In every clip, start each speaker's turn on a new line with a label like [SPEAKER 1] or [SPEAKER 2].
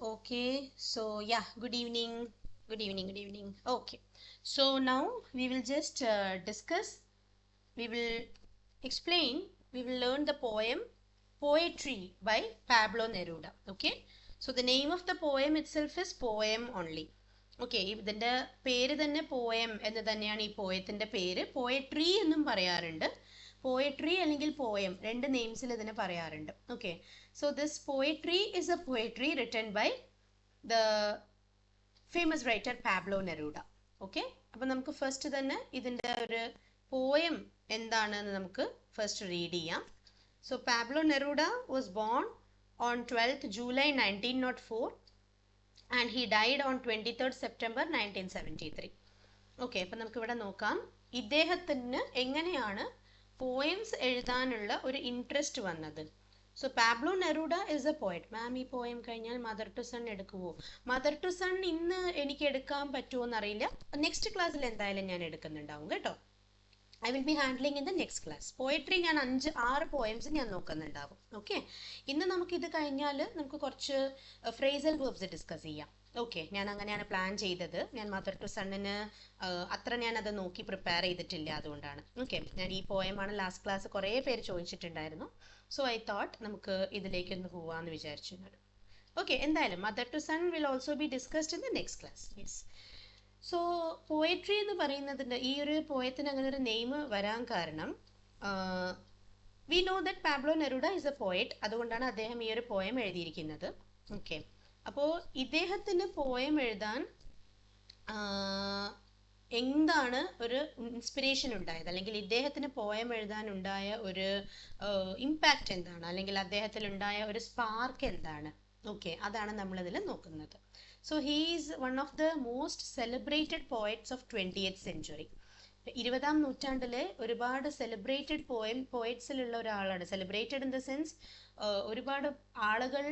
[SPEAKER 1] Okay, so yeah, good evening, good evening, good evening. Okay, so now we will just discuss, we will explain, we will learn the poem Poetry by Pablo Neruda. Okay, so the name of the poem itself is poem only. Okay ഇതിൻ്റെ പേര് തന്നെ poem എന്ന് തന്നെയാണ് ഈ പോയത്തിൻ്റെ പേര്. Poetry എന്നും പറയാറുണ്ട്, poetry അല്ലെങ്കിൽ പോയം, രണ്ട് നെയിംസിൽ ഇതിനെ പറയാറുണ്ട്. Okay, so this poetry is a poetry written by the famous writer Pablo Neruda. Okay, അപ്പം നമുക്ക് ഫസ്റ്റ് തന്നെ ഇതിൻ്റെ ഒരു പോയം എന്താണെന്ന് നമുക്ക് ഫസ്റ്റ് റീഡ് ചെയ്യാം. So Pablo Neruda was born on 12th July 1904 and he died on 23rd September 1973. Okay, അപ്പം നമുക്കിവിടെ നോക്കാം ഇദ്ദേഹത്തിന് എങ്ങനെയാണ് പോയംസ് എഴുതാനുള്ള ഒരു ഇൻട്രസ്റ്റ് വന്നത്. So Pablo Neruda is a poet. Ma'am ഈ പോയം കഴിഞ്ഞാൽ മദർ ടു സൺ എടുക്കുമോ? മദർ ടു സൺ ഇന്ന് എനിക്ക് എടുക്കാൻ പറ്റുമോ എന്നറിയില്ല, നെക്സ്റ്റ് ക്ലാസ്സിൽ എന്തായാലും ഞാൻ എടുക്കുന്നുണ്ടാവും കേട്ടോ. I will B handling in the next class. Poetry ഞാൻ 5-6 പോയംസ് ഞാൻ നോക്കുന്നുണ്ടാവും. ഓക്കെ, ഇന്ന് നമുക്കിത് കഴിഞ്ഞാൽ നമുക്ക് കുറച്ച് ഫ്രേസൽ വേർബ്സ് ഡിസ്കസ് ചെയ്യാം. ഓക്കെ, ഞാൻ അങ്ങനെയാണ് പ്ലാൻ ചെയ്തത്. ഞാൻ മദർ ടു സണ്ണിന് അത്ര ഞാനത് നോക്കി പ്രിപ്പയർ ചെയ്തിട്ടില്ല, അതുകൊണ്ടാണ്. ഓക്കെ, ഞാൻ ഈ പോയമാണ് ലാസ്റ്റ് ക്ലാസ് കുറേ പേര് ചോദിച്ചിട്ടുണ്ടായിരുന്നു. സോ ഐ തോട്ട് നമുക്ക് ഇതിലേക്കൊന്ന് പോവാമെന്ന് വിചാരിച്ചിരുന്നത്. ഓക്കെ, എന്തായാലും mother to son will also be discussed in the next class. Yes, so poetry എന്ന് പറയുന്നതിൻ്റെ ഈ ഒരു പോയത്തിന് അങ്ങനെ ഒരു നെയിം വരാൻ കാരണം we know that Pablo Neruda is a poet, അതുകൊണ്ടാണ് അദ്ദേഹം ഈ ഒരു പോയം എഴുതിയിരിക്കുന്നത്. ഓക്കെ, അപ്പോൾ ഇദ്ദേഹത്തിന് പോയം എഴുതാൻ എന്താണ് ഒരു ഇൻസ്പിറേഷൻ ഉണ്ടായത്, അല്ലെങ്കിൽ ഇദ്ദേഹത്തിന് പോയം എഴുതാൻ ഉണ്ടായ ഒരു ഇമ്പാക്റ്റ് എന്താണ്, അല്ലെങ്കിൽ അദ്ദേഹത്തിൽ ഉണ്ടായ ഒരു സ്പാർക്ക് എന്താണ്? ഓക്കെ, അതാണ് നമ്മളിതിൽ നോക്കുന്നത്. So he is one of the most celebrated poets of 20th century. 20ാം നൂറ്റാണ്ടിലെ ഒരുപാട് സെലിബ്രേറ്റഡ് പോയറ്റ്സിലുള്ള ഒരാളാണ്. സെലിബ്രേറ്റഡ് ഇൻ ദ സെൻസ് ഒരുപാട് ആളുകൾ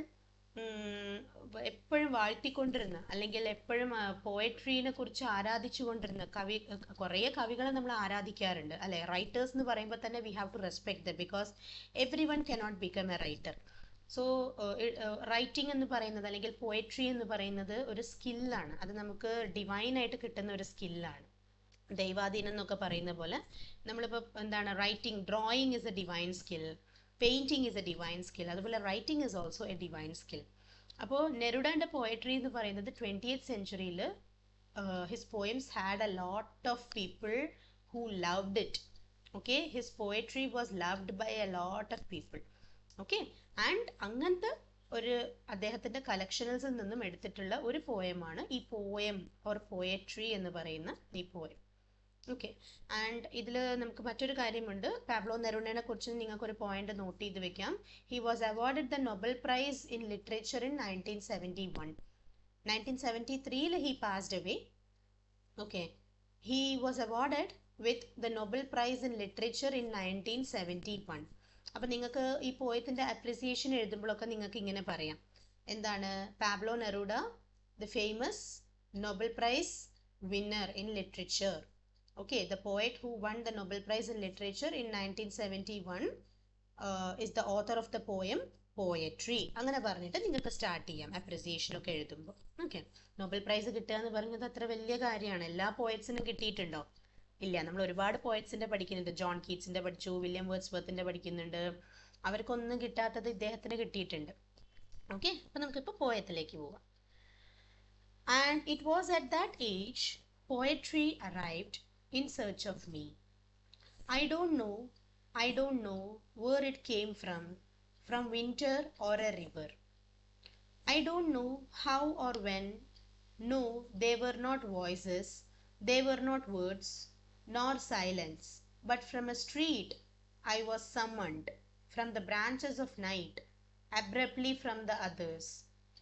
[SPEAKER 1] എപ്പോഴും വാഴ്ത്തിക്കൊണ്ടിരുന്ന, അല്ലെങ്കിൽ എപ്പോഴും പോയട്രീനെ കുറിച്ച് ആരാധിച്ചു കൊണ്ടിരുന്ന കുറേ കവികളെ നമ്മൾ ആരാധിക്കാറുണ്ട് അല്ലെ. റൈറ്റേഴ്സ് എന്ന് പറയുമ്പോൾ തന്നെ we have to respect them, because every one cannot become a writer. So writing എന്ന് പറയുന്നത്, അല്ലെങ്കിൽ പോയട്രി എന്ന് പറയുന്നത് ഒരു സ്കില്ലാണ്. അത് നമുക്ക് ഡിവൈനായിട്ട് കിട്ടുന്ന ഒരു സ്കില്ലാണ്. ദൈവാധീനം എന്നൊക്കെ പറയുന്ന പോലെ നമ്മളിപ്പോൾ എന്താണ്, writing, drawing is a divine skill, painting is a divine skill, അതുപോലെ writing is also a divine skill. അപ്പോൾ നെരൂഡയുടെ പോയട്രി എന്ന് പറയുന്നത് 20th സെഞ്ച്വറിയിൽ his poems had a lot of people who loved it. Okay, his poetry was loved by a lot of people. Okay, and അങ്ങനത്തെ ഒരു അദ്ദേഹത്തിൻ്റെ കളക്ഷൻസിൽ നിന്നും എടുത്തിട്ടുള്ള ഒരു പോയമാണ് ഈ പോയം ഓർ പോയട്രി എന്ന് പറയുന്ന ഈ പോയം. ഓക്കെ, ആൻഡ് ഇതിൽ നമുക്ക് മറ്റൊരു കാര്യമുണ്ട്. പാബ്ലോ നെരൂഡയെ കുറിച്ച് നിങ്ങൾക്കൊരു പോയിന്റ് നോട്ട് ചെയ്ത് വെക്കാം. He was awarded the Nobel prize in literature in 1971. 1973 he passed away. Okay, he was awarded with the Nobel Prize in Literature in 1971. അപ്പം നിങ്ങൾക്ക് ഈ പോയത്തിൻ്റെ അപ്രിസിയേഷൻ എഴുതുമ്പോഴൊക്കെ നിങ്ങൾക്ക് ഇങ്ങനെ പറയാം, എന്താണ്, Pablo Neruda the famous Nobel prize winner in literature. Okay, the poet who won the Nobel prize in literature in 1971 is the author of the poem poetry. അങ്ങനെ പറഞ്ഞിട്ട് നിങ്ങൾക്ക് സ്റ്റാർട്ട് ചെയ്യാം അപ്രിസിയേഷനൊക്കെ എഴുതുമ്പോൾ. ഓക്കെ, നൊബൽ പ്രൈസ് കിട്ടുക എന്ന് പറയുന്നത് അത്ര വലിയ കാര്യമാണ്. എല്ലാ പോയറ്റ്സിനും കിട്ടിയിട്ടുണ്ടോ? ഇല്ല, നമ്മൾ ഒരുപാട് പോയറ്റ്സിൻ്റെ പഠിക്കുന്നുണ്ട്. ജോൺ കീറ്റ്സിൻ്റെ പഠിച്ചു, വില്യം വേർഡ്സ്വർത്തിൻ്റെ പഠിക്കുന്നുണ്ട്. അവർക്കൊന്നും കിട്ടാത്തത് ഇദ്ദേഹത്തിന് കിട്ടിയിട്ടുണ്ട്. ഓക്കെ, അപ്പം നമുക്കിപ്പോൾ പോയത്തിലേക്ക് പോവാം. And it was at that age poetry arrived in search of me. I don't know where it came from winter or a river. I don't know how or when. No, they were not voices, they were not words, nor silence, but from a street I was summoned, from the branches of night, abruptly from the others,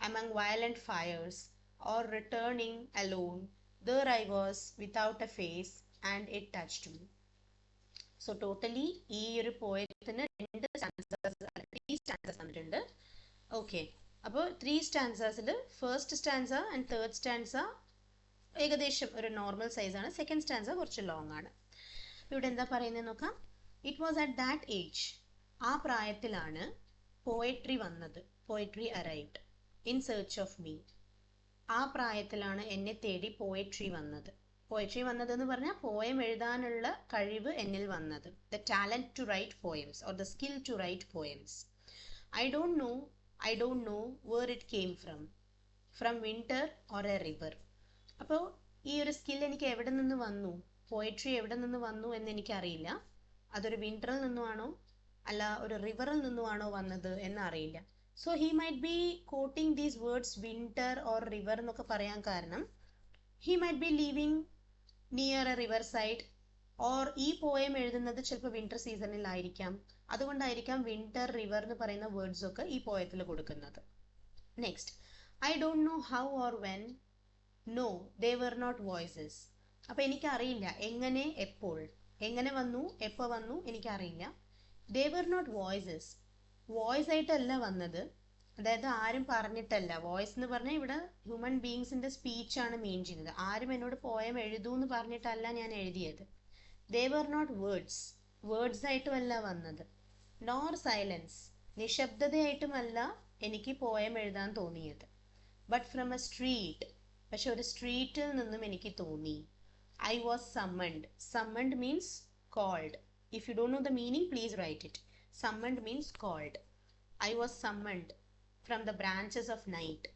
[SPEAKER 1] among violent fires, or returning alone. There I was without a face, and it touched me. So totally ഈ ഒരു പോയത്തിന് 2 stanzas വന്നിട്ടുണ്ട്. ഓക്കെ, അപ്പോൾ 3 സ്റ്റാൻസസിൽ first stanza and third stanza ഏകദേശം ഒരു normal സൈസാണ്. സെക്കൻഡ് സ്റ്റാൻസ കുറച്ച് ലോങ് ആണ്. ഇവിടെ എന്താ പറയുന്നത് നോക്കാം. It was at that age, ആ പ്രായത്തിലാണ് പോയട്രി വന്നത്, poetry arrived. In search of me. ആ പ്രായത്തിലാണ് എന്നെ തേടി പോയട്രി വന്നത്. പോയട്രി വന്നതെന്ന് പറഞ്ഞാൽ പോയം എഴുതാനുള്ള കഴിവ് എന്നിൽ വന്നത്. The talent to write poems or the skill to write poems. I don't know where it came from winter or a river. അപ്പോൾ ഈ ഒരു സ്കിൽ എനിക്ക് എവിടെ നിന്ന് വന്നു, പോയട്രി എവിടെ നിന്ന് വന്നു എന്ന് എനിക്കറിയില്ല. അതൊരു വിന്ററിൽ നിന്നുമാണോ അല്ല ഒരു റിവറിൽ നിന്നുമാണോ വന്നത് എന്നറിയില്ല. So he might be quoting these words winter or river എന്നൊക്കെ പറയാൻ കാരണം he might be living near a river side, or ഈ പോയം എഴുതുന്നത് ചിലപ്പോൾ വിന്റർ സീസണിലായിരിക്കാം. അതുകൊണ്ടായിരിക്കാം വിന്റർ റിവർ എന്ന് പറയുന്ന വേർഡ്സ് ഒക്കെ ഈ പോയത്തിൽ കൊടുക്കുന്നത്. Next, I don't know how or when, no they were not voices. അപ്പം എനിക്കറിയില്ല എങ്ങനെ, എപ്പോൾ, എങ്ങനെ വന്നു, എപ്പോൾ വന്നു എനിക്കറിയില്ല. They were not voices, voice ആയിട്ടല്ല വന്നത്, അതായത് ആരും പറഞ്ഞിട്ടല്ല. വോയിസ് എന്ന് പറഞ്ഞാൽ ഇവിടെ ഹ്യൂമൻ ബീങ്സിന്റെ സ്പീച്ചാണ് മീൻ ചെയ്യുന്നത്. ആരും എന്നോട് പോയം എഴുതൂ എന്ന് പറഞ്ഞിട്ടല്ല ഞാൻ എഴുതിയത്. ദേ വർ നോട്ട് വേർഡ്സ്, വേർഡ്സ് ആയിട്ടുമല്ല വന്നത്. നോർ സൈലൻസ്, നിശബ്ദതയായിട്ടുമല്ല എനിക്ക് പോയം എഴുതാൻ തോന്നിയത്. ബട്ട് ഫ്രം എ സ്ട്രീറ്റ്, പക്ഷെ ഒരു സ്ട്രീറ്റിൽ നിന്നും എനിക്ക് തോന്നി. I was summoned. Summoned means called. If you don't know the meaning please write it. Summoned means called. I was summoned from the branches of night.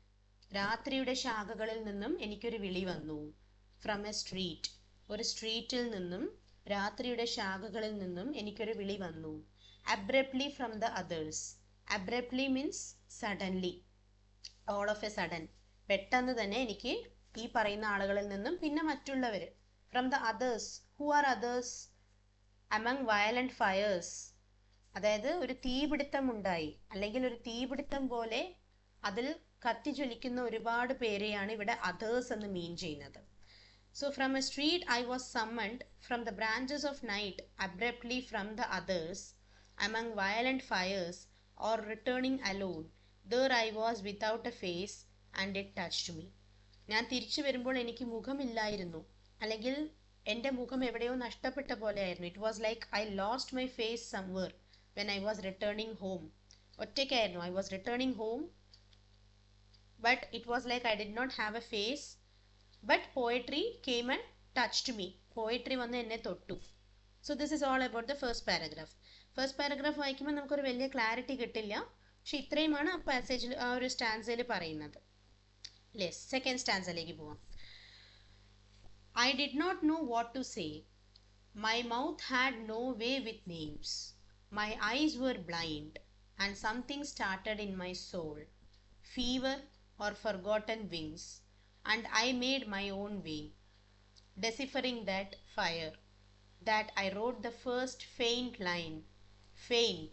[SPEAKER 1] രാത്രിയുടെ ശാഖകളിൽ നിന്നും എനിക്കൊരു വിളി വന്നു. ഫ്രം എ സ്ട്രീറ്റ്, ഒരു സ്ട്രീറ്റിൽ നിന്നും, രാത്രിയുടെ ശാഖകളിൽ നിന്നും എനിക്കൊരു വിളി വന്നു. Abruptly from the others. Abruptly means suddenly, all of A sudden, പെട്ടെന്ന് തന്നെ എനിക്ക് ഈ പറയുന്ന ആളുകളിൽ നിന്നും പിന്നെ മറ്റുള്ളവർ. From the others, who are others? Among violent fires, അതായത് ഒരു തീപിടുത്തം ഉണ്ടായി, അല്ലെങ്കിൽ ഒരു തീപിടുത്തം പോലെ അതിൽ കത്തിജ്വലിക്കുന്ന ഒരുപാട് പേരെയാണ് ഇവിടെ അതേഴ്സ് എന്ന് മീൻ ചെയ്യുന്നത്. So from a street I was summoned, from the branches of night, abruptly from the others, among violent fires, or returning alone, there I was without a face, and it touched me. ഞാൻ തിരിച്ചു വരുമ്പോൾ എനിക്ക് മുഖമില്ലായിരുന്നു, അല്ലെങ്കിൽ എൻ്റെ മുഖം എവിടെയോ നഷ്ടപ്പെട്ട പോലെയായിരുന്നു. It was like I lost my face somewhere when I was returning home. ഒറ്റയ്ക്കായിരുന്നു, I was returning home, but it was like I did not have a face. But poetry came and touched me. Poetry വന്ന് എന്നെ തൊട്ടു. So this is all about the first paragraph. First paragraph വായിക്കുമ്പോൾ നമുക്കൊരു വലിയ clarity കിട്ടില്ല, പക്ഷെ ഇത്രയുമാണ് ആ പാസേജിൽ, ആ ഒരു സ്റ്റാൻസയിൽ പറയുന്നത്. യെസ്, സെക്കൻഡ് സ്റ്റാൻസയിലേക്ക് പോവാം. I did not know what to say. My mouth had no way with names. My eyes were blind, and something started in my soul. Fever or forgotten wings. And I made my own way, deciphering that fire, that I wrote the first faint line, faint,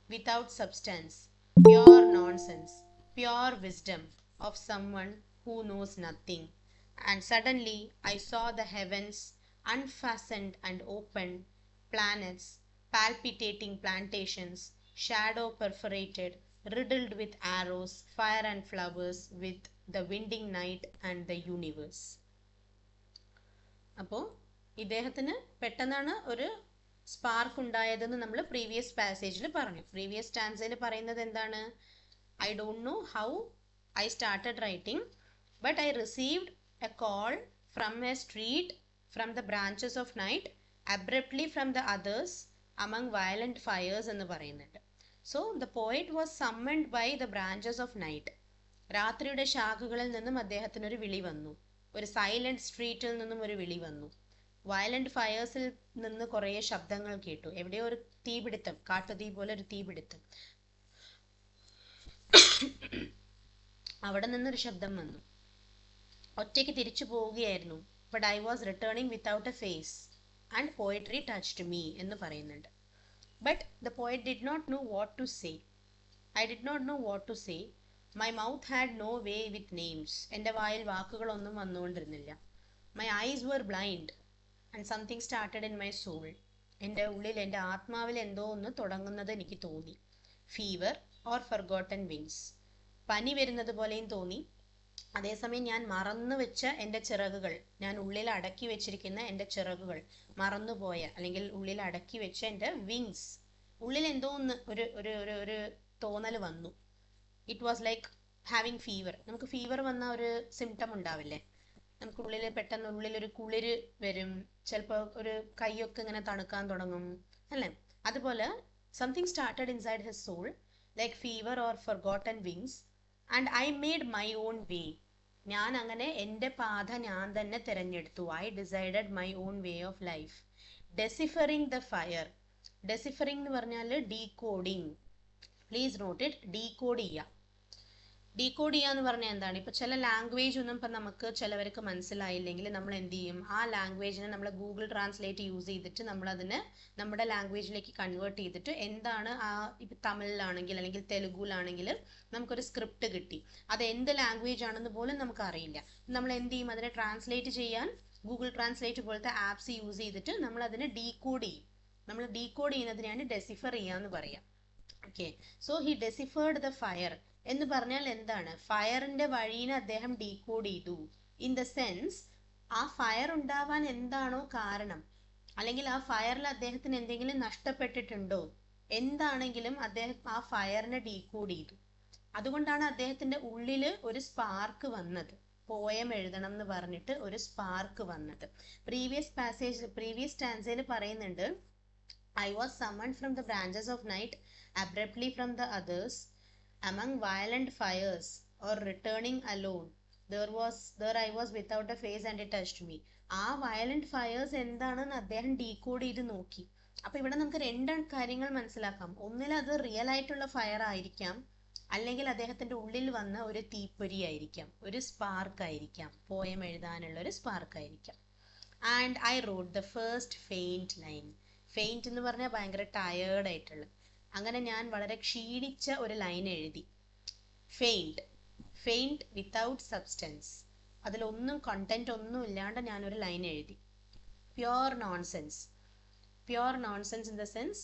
[SPEAKER 1] without substance, pure nonsense, pure wisdom of someone who knows nothing. And suddenly I saw the heavens unfastened and open, planets, palpitating plantations, shadow perforated, riddled with arrows, fire and flowers, with the winding night and the universe. അപ്പോൾ ഇദ്ദേഹത്തിന് പെട്ടെന്നാണ് ഒരു spark ഉണ്ടായതെന്ന് നമ്മൾ previous പാസേജിൽ പറഞ്ഞു. Previous സ്റ്റാൻസയിൽ പറയുന്നത് എന്താണ്? I don't know how I started writing, but I received a call from a street, from the branches of night, abruptly from the others, among violent fires എന്ന് പറയുന്നുണ്ട്. So the poet was summoned by the branches of night. രാത്രിയുടെ ശാഖകളിൽ നിന്നും അദ്ദേഹത്തിനൊരു വിളി വന്നു. ഒരു silent സ്ട്രീറ്റിൽ നിന്നും ഒരു വിളി വന്നു. വയലന്റ് ഫയേഴ്സിൽ നിന്ന് കുറേ ശബ്ദങ്ങൾ കേട്ടു. എവിടെയോ ഒരു തീപിടുത്തം, കാട്ടുതീ പോലെ ഒരു തീപിടുത്തം, അവിടെ നിന്നൊരു ശബ്ദം വന്നു. ഒറ്റയ്ക്ക് തിരിച്ചു പോവുകയായിരുന്നു. But I was returning without a face and poetry touched me എന്ന് പറയുന്നുണ്ട്. But the poet did not know what to say. I did not know what to say. My mouth had no way with names. എൻ്റെ വായിൽ വാക്കുകളൊന്നും വന്നുകൊണ്ടിരുന്നില്ല. My eyes were blind and something started in my soul. എൻ്റെ ഉള്ളിൽ, എൻ്റെ ആത്മാവിൽ എന്തോ ഒന്ന് തുടങ്ങുന്നത് എനിക്ക് തോന്നി. Fever or forgotten wings. പനി വരുന്നത് പോലെയും തോന്നി. അതേസമയം ഞാൻ മറന്നു വെച്ച എൻ്റെ ചിറകുകൾ, ഞാൻ ഉള്ളിൽ അടക്കി വെച്ചിരിക്കുന്ന എൻ്റെ ചിറകുകൾ, മറന്നുപോയ അല്ലെങ്കിൽ ഉള്ളിൽ അടക്കി വെച്ച എൻ്റെ വിങ്സ്, ഉള്ളിൽ എന്തോ ഒന്ന് ഒരു തോന്നൽ വന്നു. It was like having fever. നമുക്ക് ഫീവർ വന്ന ഒരു സിംറ്റം ഉണ്ടാവില്ലേ, നമുക്കുള്ളിൽ പെട്ടെന്ന് ഉള്ളിലൊരു കുളിര് വരും, ചിലപ്പോൾ ഒരു കൈയൊക്കെ ഇങ്ങനെ തണുക്കാൻ തുടങ്ങും അല്ലേ. അതുപോലെ something started inside his soul like fever or forgotten wings and I made my own way. ഞാൻ അങ്ങനെ എൻ്റെ പാത ഞാൻ തന്നെ തിരഞ്ഞെടുത്തു. I decided my own way of life. Deciphering the fire. Deciphering എന്ന് പറഞ്ഞാൽ decoding. Please note it. Decode ചെയ്യുക. ഡീകോഡ് ചെയ്യുക എന്ന് പറഞ്ഞാൽ എന്താണ്? ഇപ്പൊ ചില ലാംഗ്വേജ് ഒന്നും ഇപ്പം നമുക്ക് ചിലവർക്ക് മനസ്സിലായില്ലെങ്കിൽ നമ്മൾ എന്ത് ചെയ്യും, ആ ലാംഗ്വേജിനെ നമ്മൾ ഗൂഗിൾ ട്രാൻസ്ലേറ്റ് യൂസ് ചെയ്തിട്ട് നമ്മൾ അതിനെ നമ്മുടെ ലാംഗ്വേജിലേക്ക് കൺവേർട്ട് ചെയ്തിട്ട് എന്താണ് ആ, ഇപ്പം തമിഴിലാണെങ്കിൽ അല്ലെങ്കിൽ തെലുഗുലാണെങ്കിൽ നമുക്കൊരു സ്ക്രിപ്റ്റ് കിട്ടി, അത് എന്ത് ലാംഗ്വേജ് ആണെന്ന് പോലും നമുക്ക് അറിയില്ല. നമ്മൾ എന്ത് ചെയ്യും, അതിനെ ട്രാൻസ്ലേറ്റ് ചെയ്യാൻ ഗൂഗിൾ ട്രാൻസ്ലേറ്റ് പോലത്തെ ആപ്സ് യൂസ് ചെയ്തിട്ട് നമ്മൾ അതിനെ ഡീകോഡ് ചെയ്യും. നമ്മൾ ഡീകോഡ് ചെയ്യുന്നതിനെയാണ് ഡെസിഫർ ചെയ്യുക എന്ന് പറയാം. Okay, so he deciphered the fire എന്ന് പറഞ്ഞാൽ എന്താണ്? ഫയറിന്റെ വഴീനെ അദ്ദേഹം ഡീകോഡ് ചെയ്തു. ഇൻ ദ സെൻസ്, ആ ഫയർ ഉണ്ടാവാൻ എന്താണോ കാരണം, അല്ലെങ്കിൽ ആ ഫയറിൽ അദ്ദേഹത്തിന് എന്തെങ്കിലും നഷ്ടപ്പെട്ടിട്ടുണ്ടോ, എന്താണെങ്കിലും അദ്ദേഹം ആ ഫയറിനെ ഡീകോഡ് ചെയ്തു. അതുകൊണ്ടാണ് അദ്ദേഹത്തിന്റെ ഉള്ളില് ഒരു സ്പാർക്ക് വന്നത്. പോയം എഴുതണം എന്ന് പറഞ്ഞിട്ട് ഒരു സ്പാർക്ക് വന്നത്. പ്രീവിയസ് സ്റ്റാൻസയിൽ പറയുന്നുണ്ട്, I was summoned from the branches of night, abruptly from the others, among violent fires, or returning alone. There I was without a face and it touched me. ആ violent fires എന്താണെന്ന് അദ്ദേഹം decode ചെയ്ത് നോക്കി. അപ്പൊ ഇവിടെ നമുക്ക് രണ്ട് കാര്യങ്ങൾ മനസ്സിലാക്കാം. ഒന്നിൽ അത് റിയൽ ആയിട്ടുള്ള ഫയർ ആയിരിക്കാം, അല്ലെങ്കിൽ അദ്ദേഹത്തിന്റെ ഉള്ളിൽ വന്ന ഒരു തീപ്പൊരി ആയിരിക്കാം, ഒരു സ്പാർക്ക് ആയിരിക്കാം, പോയം എഴുതാനുള്ള ഒരു സ്പാർക്ക് ആയിരിക്കാം. And I wrote the first faint line. Faint എന്ന് പറഞ്ഞാൽ ഭയങ്കര ടയേർഡ് ആയിട്ടുള്ള, അങ്ങനെ ഞാൻ വളരെ ക്ഷീണിച്ച ഒരു ലൈൻ എഴുതി. ഫെയിൻറ്റ്, ഫെയിൻറ്റ് വിത്തൗട്ട് സബ്സ്റ്റൻസ്, അതിലൊന്നും കണ്ടന്റ് ഒന്നും ഇല്ലാണ്ട് ഞാനൊരു ലൈൻ എഴുതി. Pure nonsense, pure nonsense in the sense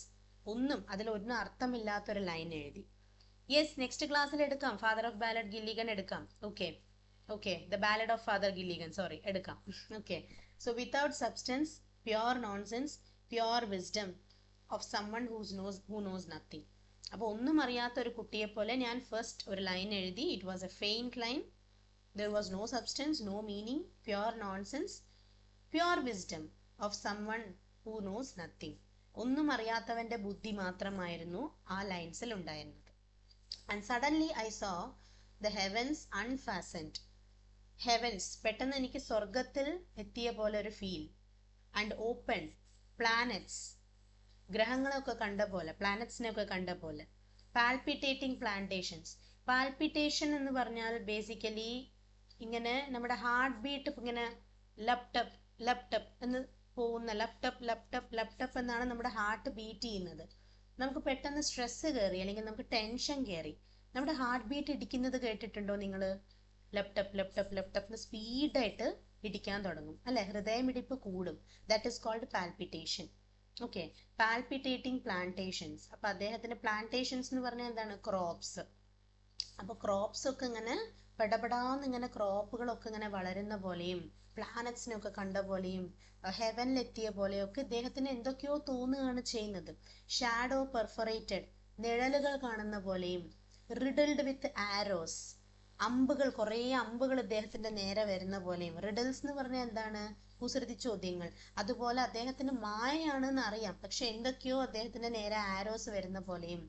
[SPEAKER 1] ഒന്നും, അതിലൊന്നും അർത്ഥമില്ലാത്തൊരു ലൈൻ എഴുതി. യെസ്, നെക്സ്റ്റ് ക്ലാസ്സിൽ എടുക്കാം, ഫാദർ ഓഫ് ബാലഡ് ഗില്ലിഗൻ എടുക്കാം. Okay okay, the ballad of father Gilligan, sorry, എടുക്കാം. Okay, so without substance, pure nonsense, pure wisdom of someone who knows nothing. അപ്പോൾ ഒന്നും അറിയാത്ത ഒരു കുട്ടിയെ പോലെ ഞാൻ ഫസ്റ്റ് ഒരു ലൈൻ എഴുതി. It was a faint line, there was no substance, no meaning, pure nonsense, pure wisdom of someone who knows nothing. ഒന്നും അറിയാത്തവന്റെ ബുദ്ധി മാത്രമായിരുന്നു ആ ലൈൻസിൽ ഉണ്ടായിരുന്നത്. And suddenly I saw the heavens unfastened. Heavens, പെട്ടെന്ന് എനിക്ക് സ്വർഗത്തിൽ എത്തിയ പോലെ ഒരു ഫീൽ. ആൻഡ് ഓപ്പൺ, പ്ലാനറ്റ്സ്, ഗ്രഹങ്ങളൊക്കെ കണ്ട പോലെ, പ്ലാനറ്റ്സിനെയൊക്കെ കണ്ട പോലെ. പാൽപിറ്റേറ്റിംഗ് പ്ലാന്റേഷൻസ്. പാൽപിറ്റേഷൻ എന്ന് പറഞ്ഞാൽ ബേസിക്കലി ഇങ്ങനെ നമ്മുടെ ഹാർട്ട് ബീറ്റ് ഇങ്ങനെ ലപ്ടപ്പ് ലപ്ടപ്പ് എന്ന് പോകുന്ന, ലപ്ടപ്പ് ലപ്ടപ്പ് ലപ്ടപ്പ് എന്നാണ് നമ്മുടെ ഹാർട്ട് ബീറ്റ് ചെയ്യുന്നത്. നമുക്ക് പെട്ടെന്ന് സ്ട്രെസ് കയറി അല്ലെങ്കിൽ നമുക്ക് ടെൻഷൻ കയറി നമ്മുടെ ഹാർട്ട് ബീറ്റ് ഇടിക്കുന്നത് കേട്ടിട്ടുണ്ടോ നിങ്ങൾ? ലപ്ടപ്പ് ലപ്ടപ്പ് ലപ്ടപ്പ് എന്ന് സ്പീഡായിട്ട് ഇടിക്കാൻ തുടങ്ങും അല്ലെ, ഹൃദയമിടിപ്പ് കൂടും. That is called palpitation. Okay, palpitating plantations. അപ്പൊ അദ്ദേഹത്തിന്റെ പ്ലാന്റേഷൻസ് എന്ന് പറഞ്ഞാൽ എന്താണ്? ക്രോപ്സ്. അപ്പൊ ക്രോപ്സ് ഒക്കെ ഇങ്ങനെ പെടപെടാന്ന് ഇങ്ങനെ ക്രോപ്പുകളൊക്കെ ഇങ്ങനെ വളരുന്ന പോലെയും പ്ലാനറ്റ്സിനൊക്കെ കണ്ട പോലെയും ഹെവനിലെത്തിയ പോലെയൊക്കെ ഇദ്ദേഹത്തിന് എന്തൊക്കെയോ തോന്നുകയാണ് ചെയ്യുന്നത്. ഷാഡോ പെർഫറേറ്റഡ്, നിഴലുകൾ കാണുന്ന പോലെയും. റിഡിൽഡ് വിത്ത് ആരോസ്, അമ്പുകൾ, കുറേ അമ്പുകൾ ഇദ്ദേഹത്തിന്റെ നേരെ വരുന്ന പോലെയും. റിഡിൽസ് എന്ന് പറഞ്ഞാൽ എന്താണ്? കുസൃതി ചോദ്യങ്ങൾ. അതുപോലെ അദ്ദേഹത്തിന് മായയാണെന്ന് അറിയാം, പക്ഷെ എന്തൊക്കെയോ അദ്ദേഹത്തിന്റെ നേരെ ആരോസ് വരുന്ന പോലെയും.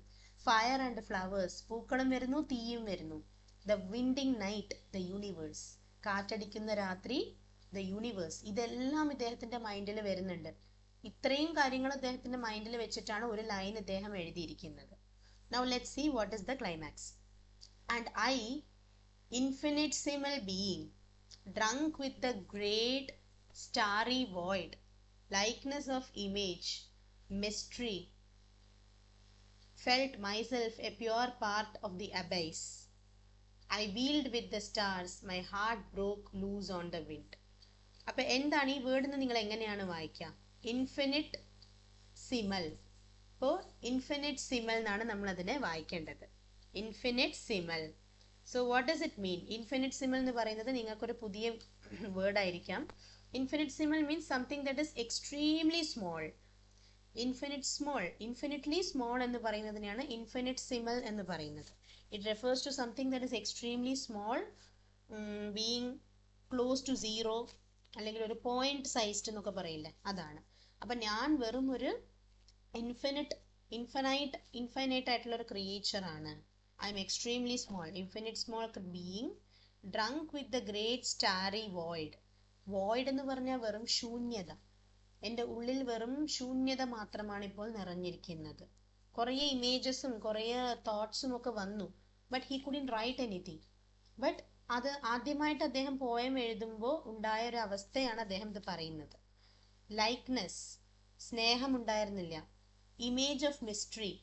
[SPEAKER 1] ഫയർ ആൻഡ് ഫ്ലവേഴ്സ്, പൂക്കളും വരുന്നു തീയും വരുന്നു. The winding night, the universe, കാറ്റടിക്കുന്ന രാത്രി, ദ യൂണിവേഴ്സ്. ഇതെല്ലാം ഇദ്ദേഹത്തിന്റെ മൈൻഡിൽ വരുന്നുണ്ട്. ഇത്രയും കാര്യങ്ങൾ അദ്ദേഹത്തിന്റെ മൈൻഡിൽ വെച്ചിട്ടാണ് ഒരു ലൈൻ ഇദ്ദേഹം എഴുതിയിരിക്കുന്നത്. Now let's see what is the climax. And I, infinitesimal being, drunk with the great starry void, likeness of image, mystery, felt myself a pure part of the abyss. I wheeled with the stars, my heart broke loose on the wind. അപ്പൊ എന്താണ് ഈ വേർഡിന് നിങ്ങൾ എങ്ങനെയാണ് വായിക്കുക? Infinitesimal. അപ്പോൾ infinitesimal എന്നാണ് നമ്മൾ അതിനെ വായിക്കേണ്ടത്. Infinitesimal. So what does it mean? Infinitesimal എന്ന് പറയുന്നത് നിങ്ങൾക്കൊരു പുതിയ വേർഡ് ആയിരിക്കാം. Infinitesimal means something that is extremely small. Infinite small, infinitely small എന്ന് പറയുന്നതിനെയാണ് ഇൻഫിനിറ്റ്സിമൽ എന്ന് പറയുന്നത്. It refers to something that is extremely small, being close to zero, അല്ലെങ്കിൽ ഒരു പോയിന്റ് സൈസ്ഡ് എന്നൊക്കെ പറയില്ലേ, അതാണ്. അപ്പം ഞാൻ വെറും ഒരു ഇൻഫൈനൈറ്റ് ആയിട്ടുള്ള ഒരു ക്രിയേച്ചർ ആണ്. I am extremely small, infinite small being, drunk with the great starry void. Void എന്ന് പറഞ്ഞാൽ വെറും ശൂന്യത. എൻ്റെ ഉള്ളിൽ വെറും ശൂന്യത മാത്രമാണ് ഇപ്പോൾ നിറഞ്ഞിരിക്കുന്നത്. കുറേ ഇമേജസും കുറേ തോട്ട്സും ഒക്കെ വന്നു, but he couldn't write anything. But അത് ആദ്യമായിട്ട് അദ്ദേഹം പോയം എഴുതുമ്പോൾ ഉണ്ടായ ഒരു അവസ്ഥയാണ് അദ്ദേഹം ഇത് പറയുന്നത്. ലൈക്ക്നെസ്, സ്നേഹം ഉണ്ടായിരുന്നില്ല. Image of mystery.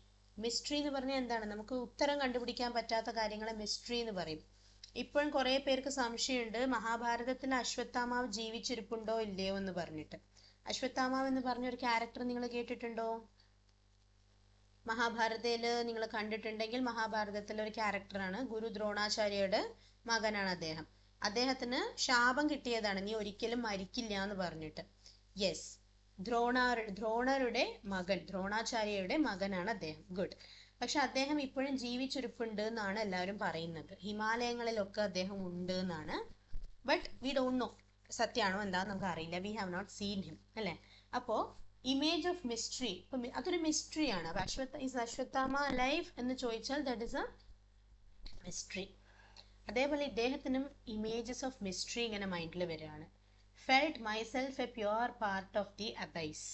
[SPEAKER 1] മിസ്റ്ററി എന്ന് പറഞ്ഞാൽ എന്താണ്? നമുക്ക് ഉത്തരം കണ്ടുപിടിക്കാൻ പറ്റാത്ത കാര്യങ്ങളെ മിസ്റ്ററി എന്ന് പറയും. ഇപ്പോഴും കുറേ പേർക്ക് സംശയമുണ്ട് മഹാഭാരതത്തിൽ അശ്വത്ഥാമാവ് ജീവിച്ചിരിപ്പുണ്ടോ ഇല്ലയോ എന്ന് പറഞ്ഞിട്ട്. അശ്വത്ഥാമാവ് എന്ന് പറഞ്ഞൊരു ക്യാരക്ടർ നിങ്ങൾ കേട്ടിട്ടുണ്ടോ? മഹാഭാരതയിൽ നിങ്ങൾ കണ്ടിട്ടുണ്ടെങ്കിൽ മഹാഭാരതത്തിലെ ഒരു ക്യാരക്ടറാണ്. ഗുരു ദ്രോണാചാര്യയുടെ മകനാണ് അദ്ദേഹം. അദ്ദേഹത്തിന് ശാപം കിട്ടിയതാണ്, നീ ഒരിക്കലും മരിക്കില്ല എന്ന് പറഞ്ഞിട്ട്. യെസ്, ദ്രോണരുടെ മകൻ, ദ്രോണാചാര്യയുടെ മകനാണ് അദ്ദേഹം. ഗുഡ്. പക്ഷെ അദ്ദേഹം ഇപ്പോഴും ജീവിച്ചിരിപ്പുണ്ട് എന്നാണ് എല്ലാവരും പറയുന്നത്. ഹിമാലയങ്ങളിലൊക്കെ അദ്ദേഹം ഉണ്ട് എന്നാണ്. ബട്ട് വി ഡോണ്ട് നോ സത്യമാണോ എന്താന്ന് നമുക്ക് അറിയില്ല. We have not seen him, അല്ലേ? അപ്പോൾ ഇമേജ് ഓഫ് മിസ്റ്ററി, അതൊരു മിസ്റ്ററി ആണ്. അശ്വത്ഥാമ ലൈഫ് എന്ന് ചോദിച്ചാൽ ദാറ്റ് ഇസ് എ മിസ്റ്ററി. അതേപോലെ ഇദ്ദേഹത്തിനും ഇമേജസ് ഓഫ് മിസ്റ്ററി ഇങ്ങനെ മൈൻഡിൽ വരികയാണ്. Felt myself a pure part of the abyss.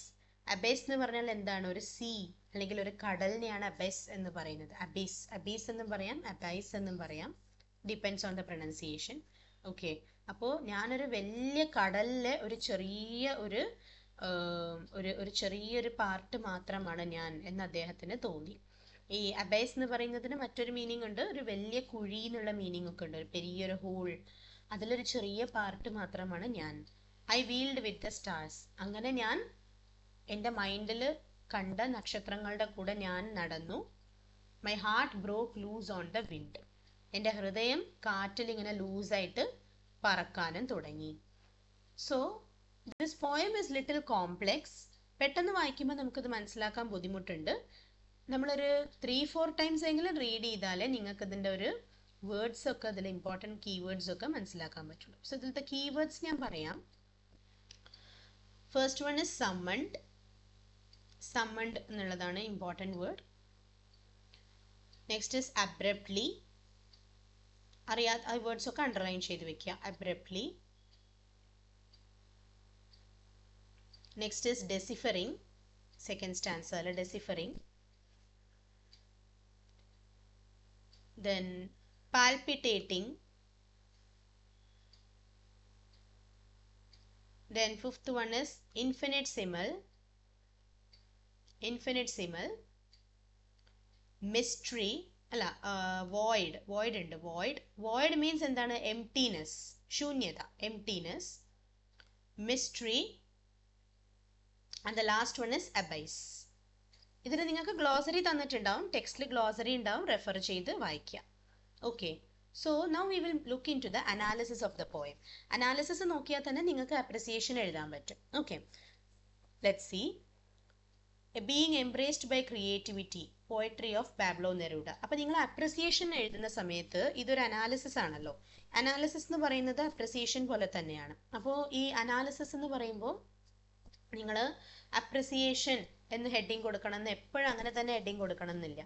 [SPEAKER 1] Abyss എന്ന് പറഞ്ഞാൽ എന്താണ്? ഒരു സീ അല്ലെങ്കിൽ ഒരു കടലിനെയാണ് അബൈസ് എന്ന് പറയുന്നത്. അബീസ് എന്നും പറയാം, അബൈസ് എന്നും പറയാം, depends on the pronunciation. Okay, അപ്പോൾ ഞാനൊരു വലിയ കടലിലെ ഒരു ചെറിയൊരു പാർട്ട് മാത്രമാണ് ഞാൻ എന്ന് അദ്ദേഹത്തിന് തോന്നി. ഈ അബൈസ് എന്ന് പറയുന്നതിന് മറ്റൊരു മീനിങ് ഉണ്ട്, ഒരു വലിയ കുഴി എന്നുള്ള മീനിങ് ഒക്കെ ഉണ്ട്, ഒരു പെരിയൊരു ഹോൾ, അതിലൊരു ചെറിയ പാർട്ട് മാത്രമാണ് ഞാൻ. I wheeled with the stars. അങ്ങനെ ഞാൻ എൻ്റെ മൈൻഡിൽ കണ്ട നക്ഷത്രങ്ങളുടെ കൂടെ ഞാൻ നടന്നു. My heart broke loose on the wind. എൻ്റെ ഹൃദയം കാറ്റിൽ ഇങ്ങനെ ലൂസായിട്ട് പറക്കാനും തുടങ്ങി. So this poem is little complex. പെട്ടെന്ന് വായിക്കുമ്പോൾ നമുക്കിത് മനസ്സിലാക്കാൻ ബുദ്ധിമുട്ടുണ്ട്. നമ്മളൊരു 3-4 ടൈംസ് എങ്കിലും റീഡ് ചെയ്താലേ നിങ്ങൾക്ക് ഇതിൻ്റെ ഒരു വേർഡ്സ് ഒക്കെ, അതിൽ ഇമ്പോർട്ടൻറ്റ് കീവേഡ്സ് ഒക്കെ മനസ്സിലാക്കാൻ പറ്റുള്ളൂ. സോ ഇതിലത്തെ കീവേഡ്സ് ഞാൻ പറയാം. First one is summoned. Summoned എന്നുള്ളതാണ് important word. Next is abruptly. ആ വേർഡ്സ് ഒക്കെ അണ്ടർലൈൻ ചെയ്ത് വെക്കുക. Abruptly. Next is deciphering. Second stanza അല്ല, deciphering. Then palpitating. Then fifth one is infinitesimal. Mystery അല്ല, void ഉണ്ട്. void means എന്താണ്? emptiness, ശൂന്യത, emptiness. mystery and the last one is abyss. ഇതിന് നിങ്ങൾക്ക് ഗ്ലോസറി തന്നിട്ടുണ്ടാവും, ടെക്സ്റ്റിൽ ഗ്ലോസറി ഉണ്ടാവും, റെഫർ ചെയ്ത് വായിക്കുക. Okay, so now we will look into the analysis of the poem. Analysis നോക്കിയാൽ തന്നെ നിങ്ങൾക്ക് അപ്രിസിയേഷൻ എഴുതാൻ പറ്റും. Okay, let's see. Being embraced by creativity, poetry of Pablo Neruda. അപ്പോൾ നിങ്ങൾ അപ്രിസിയേഷൻ എഴുതുന്ന സമയത്ത് ഇതൊരു അനാലിസിസ് ആണല്ലോ. അനാലിസിസ് എന്ന് പറയുന്നത് അപ്രിസിയേഷൻ പോലെ തന്നെയാണ്. അപ്പോൾ ഈ അനാലിസിസ് എന്ന് പറയുമ്പോൾ നിങ്ങൾ അപ്രിസിയേഷൻ എന്ന് ഹെഡിങ് കൊടുക്കണം എന്ന് എപ്പോഴും അങ്ങനെ തന്നെ ഹെഡിങ് കൊടുക്കണം എന്നില്ല.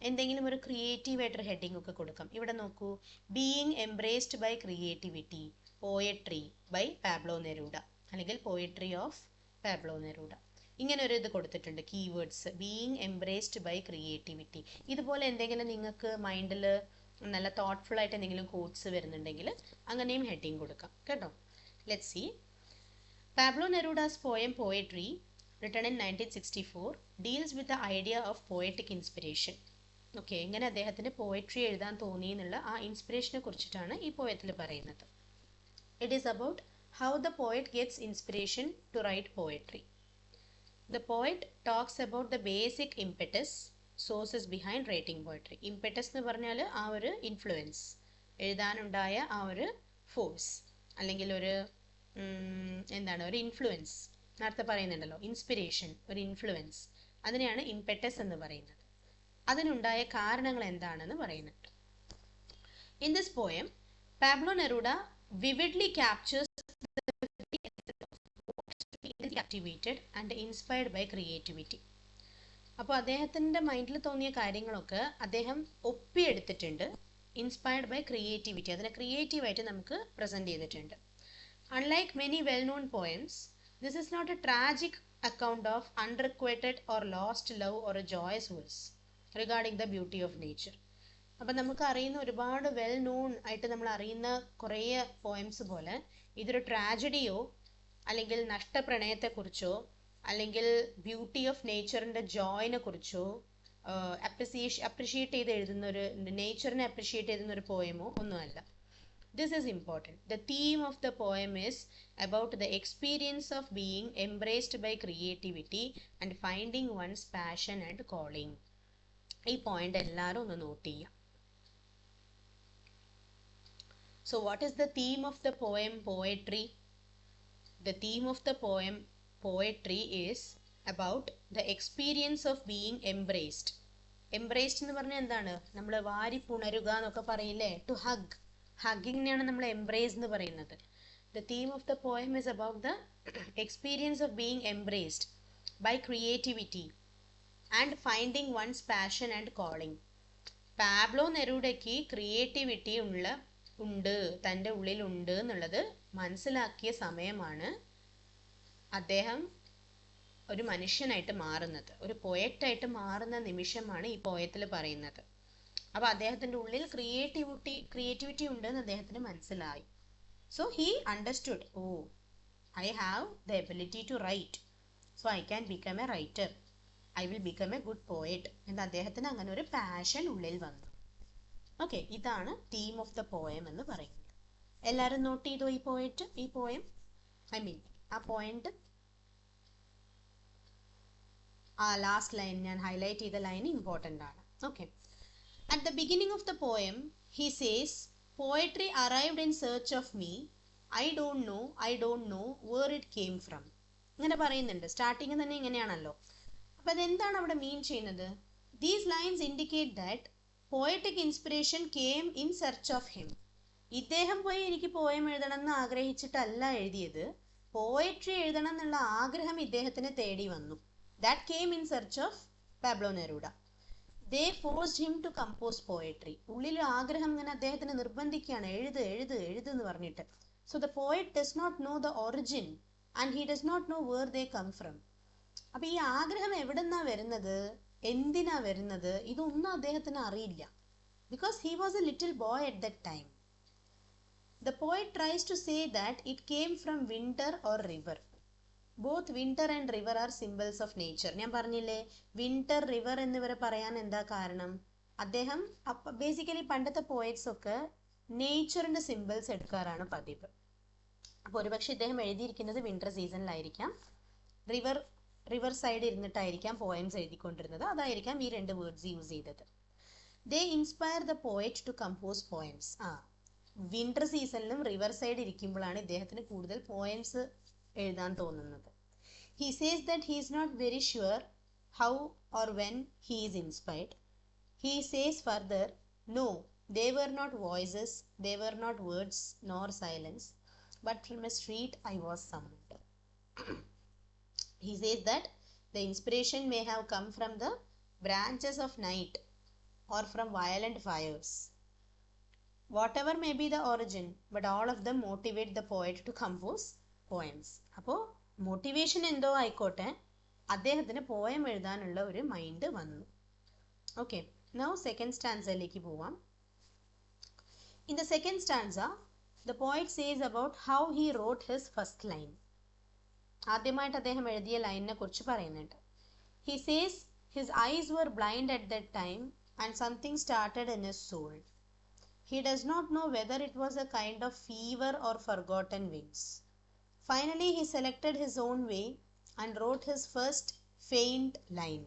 [SPEAKER 1] എന്തെങ്കിലും ഒരു ക്രിയേറ്റീവ് ആയിട്ടൊരു ഹെഡിങ് ഒക്കെ കൊടുക്കാം. ഇവിടെ നോക്കൂ, being embraced by creativity, poetry by Pablo Neruda, അല്ലെങ്കിൽ പോയട്രി ഓഫ് പാബ്ലോ നെരൂഡ. ഇങ്ങനെ ഒരു ഇത് കൊടുത്തിട്ടുണ്ട്, keywords. Being embraced by creativity. ഇതുപോലെ എന്തെങ്കിലും നിങ്ങൾക്ക് മൈൻഡിൽ നല്ല തോട്ട്ഫുൾ ആയിട്ട് എന്തെങ്കിലും കോട്ട്സ് വരുന്നുണ്ടെങ്കിൽ അങ്ങനെയും ഹെഡിങ് കൊടുക്കാം കേട്ടോ. Let's see. Pablo Neruda's poem Poetry, written in 1964, deals with the idea of poetic inspiration. Okay, എങ്ങനെ അദ്ദേഹത്തിന് പോയട്രി എഴുതാൻ തോന്നി എന്നുള്ള ആ ഇൻസ്പിറേഷനെ കുറിച്ചിട്ടാണ് ഈ പോയത്തിൽ പറയുന്നത്. It is about how the poet gets inspiration to write poetry. The poet talks about the basic impetus, sources behind writing poetry. Impetus എന്ന് പറഞ്ഞാൽ ആ ഒരു ഇൻഫ്ലുവൻസ്, എഴുതാനുണ്ടായ ആ ഒരു ഫോഴ്സ്, അല്ലെങ്കിൽ ഒരു എന്താണ്, ഒരു ഇൻഫ്ലുവൻസ്. നേരത്തെ പറയുന്നുണ്ടല്ലോ, ഇൻസ്പിറേഷൻ, ഒരു ഇൻഫ്ലുവൻസ്, അതിനെയാണ് ഇംപെറ്റസ് എന്ന് പറയുന്നത്. അതിനുണ്ടായ കാരണങ്ങൾ എന്താണെന്ന് പറയുന്നുണ്ട്. In this poem, Pablo Neruda vividly captures captivated and inspired by creativity. അപ്പോൾ അദ്ദേഹത്തിൻ്റെ മൈൻഡിൽ തോന്നിയ കാര്യങ്ങളൊക്കെ അദ്ദേഹം ഒപ്പിയെടുത്തിട്ടുണ്ട്, ഇൻസ്പയർഡ് ബൈ ക്രിയേറ്റിവിറ്റി. അതിനെ ക്രിയേറ്റീവായിട്ട് നമുക്ക് പ്രസൻറ്റ് ചെയ്തിട്ടുണ്ട്. Unlike many well known poems, this is not a tragic account of unrequited or lost love or a joyous verse regarding the beauty of nature. അപ്പം നമുക്ക് അറിയുന്ന ഒരുപാട് വെൽ നോൺ ആയിട്ട് നമ്മൾ അറിയുന്ന കുറേ പോയംസ് പോലെ ഇതൊരു ട്രാജഡിയോ അല്ലെങ്കിൽ നഷ്ടപ്രണയത്തെക്കുറിച്ചോ അല്ലെങ്കിൽ ബ്യൂട്ടി ഓഫ് നേച്ചറിൻ്റെ ജോയിനെ കുറിച്ചോ അപ്രിഷിയേറ്റ് ചെയ്ത് എഴുതുന്ന ഒരു നേച്ചറിനെ അപ്രിഷിയേറ്റ് ചെയ്യുന്ന ഒരു പോയമോ ഒന്നുമല്ല. This is important. The theme of the poem is about the experience of being embraced by creativity and finding one's passion and calling. ഈ പോയിന്റ് എല്ലാവരും ഒന്ന് നോട്ട് ചെയ്യാം. So what is the theme of the poem poetry? The theme of the poem poetry is about the experience of being embraced. Embraced എന്ന് പറഞ്ഞാൽ എന്താണ്? നമ്മൾ വാരി പുണരുക എന്നൊക്കെ പറയില്ലേ, ടു ഹഗ്. ഹഗ്ഗിങ്ങിനെയാണ് നമ്മൾ എംബ്രേസ് എന്ന് പറയുന്നത്. The theme of the poem is about the experience of being embraced by creativity and finding one's passion and calling. Pablo നെരൂഡയ്ക്ക് ക്രിയേറ്റിവിറ്റി ഉണ്ട്, തൻ്റെ ഉള്ളിലുണ്ട് എന്നുള്ളത് മനസ്സിലാക്കിയ സമയമാണ് അദ്ദേഹം ഒരു മനുഷ്യനായിട്ട് മാറുന്നത്, ഒരു പോയറ്റായിട്ട് മാറുന്ന നിമിഷമാണ് ഈ പോയത്തിൽ പറയുന്നത്. അപ്പോൾ അദ്ദേഹത്തിൻ്റെ ഉള്ളിൽ ക്രിയേറ്റിവിറ്റി ഉണ്ടെന്ന് അദ്ദേഹത്തിന് മനസ്സിലായി. So he understood, oh I have the ability to write, so I can become a writer, I will become a good poet എന്ന് അദ്ദേഹത്തിന് അങ്ങനെ ഒരു പാഷൻ ഉള്ളിൽ വന്നു. ഓക്കെ, ഇതാണ് തീം ഓഫ് ദ പോയം എന്ന് പറയുന്നത്. എല്ലാവരും നോട്ട് ചെയ്തോ ഈ പോയം? ആ പോയിന്റ്, ആ ലാസ്റ്റ് ലൈൻ, ഞാൻ ഹൈലൈറ്റ് ചെയ്ത ലൈൻ ഇമ്പോർട്ടൻ്റ് ആണ്. Okay, at the beginning of the poem he says, poetry arrived in search of me, I don't know where it came from. ഇങ്ങനെ പറയുന്നുണ്ട്. സ്റ്റാർട്ടിങ് തന്നെ ഇങ്ങനെയാണല്ലോ. അപ്പോൾ അതെന്താണ് അവിടെ മീൻ ചെയ്യുന്നത്? These lines indicate that poetic inspiration came in search of him. ഇദ്ദേഹം പോയി എനിക്ക് പോയം എഴുതണം എന്ന് ആഗ്രഹിച്ചിട്ടല്ല എഴുതിയത്, പോയട്രി എഴുതണം എന്നുള്ള ആഗ്രഹം ഇദ്ദേഹത്തിന് തേടി വന്നു. That came in search of Pablo Neruda. They forced him to compose poetry. ഉള്ളിൽ ആഗ്രഹം ഇങ്ങനെ അദ്ദേഹത്തിന് നിർബന്ധിക്കുകയാണ്, എഴുത് എന്ന് പറഞ്ഞിട്ട്. So the poet does not know the origin and he does not know where they come from. അപ്പം ഈ ആഗ്രഹം എവിടെ നിന്നാണ് വരുന്നത്, എന്തിനാ വരുന്നത്, ഇതൊന്നും അദ്ദേഹത്തിന് അറിയില്ല. Because he was a little boy at that time. The poet tries to say that it came from winter or river. Both winter and river are symbols of nature. ഞാൻ പറഞ്ഞില്ലേ, വിന്റർ, റിവർ എന്നിവരെ പറയാൻ എന്താ കാരണം? അദ്ദേഹം basically പണ്ടത്തെ poets ഒക്കെ നേച്ചറിൻ്റെ symbols എടുക്കാറാണ് പതിവ്. അപ്പോൾ ഒരുപക്ഷെ ഇദ്ദേഹം എഴുതിയിരിക്കുന്നത് വിന്റർ സീസണിലായിരിക്കാം, റിവർ സൈഡ് ഇരുന്നിട്ടായിരിക്കാം പോയംസ് എഴുതിക്കൊണ്ടിരുന്നത്, അതായിരിക്കാം ഈ രണ്ട് വേർഡ്സ് യൂസ് ചെയ്തത്. They inspire the poet to compose poems. Winter സീസണിലും റിവർ സൈഡ് ഇരിക്കുമ്പോഴാണ് ഇദ്ദേഹത്തിന് കൂടുതൽ പോയംസ് എഴുതാൻ തോന്നുന്നത്. He says that he is not very sure how or when he is inspired. He says further, no, they were not voices, they were not words nor silence, but from a street I was summoned. He says that the inspiration may have come from the branches of night or from violent fires. Whatever may be the origin, but all of them motivate the poet to compose poems. അപ്പോൾ motivation എന്തോ ആയിക്കോട്ടെ, അദ്ദേഹത്തിന് poem എഴുതാനുള്ള ഒരു mind വന്നു. Okay, now second സ്റ്റാൻസയിലേക്ക് പോവാം. In the second stanza, the poet says about how he wrote his first line. ആദ്യമായിട്ട് അദ്ദേഹം എഴുതിയ ലൈനിനെ കുറിച്ച് പറയുന്നുണ്ട്. He says his eyes were blind at that time and something started in his soul. He does not know whether it was a kind of fever or forgotten wings. Finally he selected his own way and wrote his first faint line.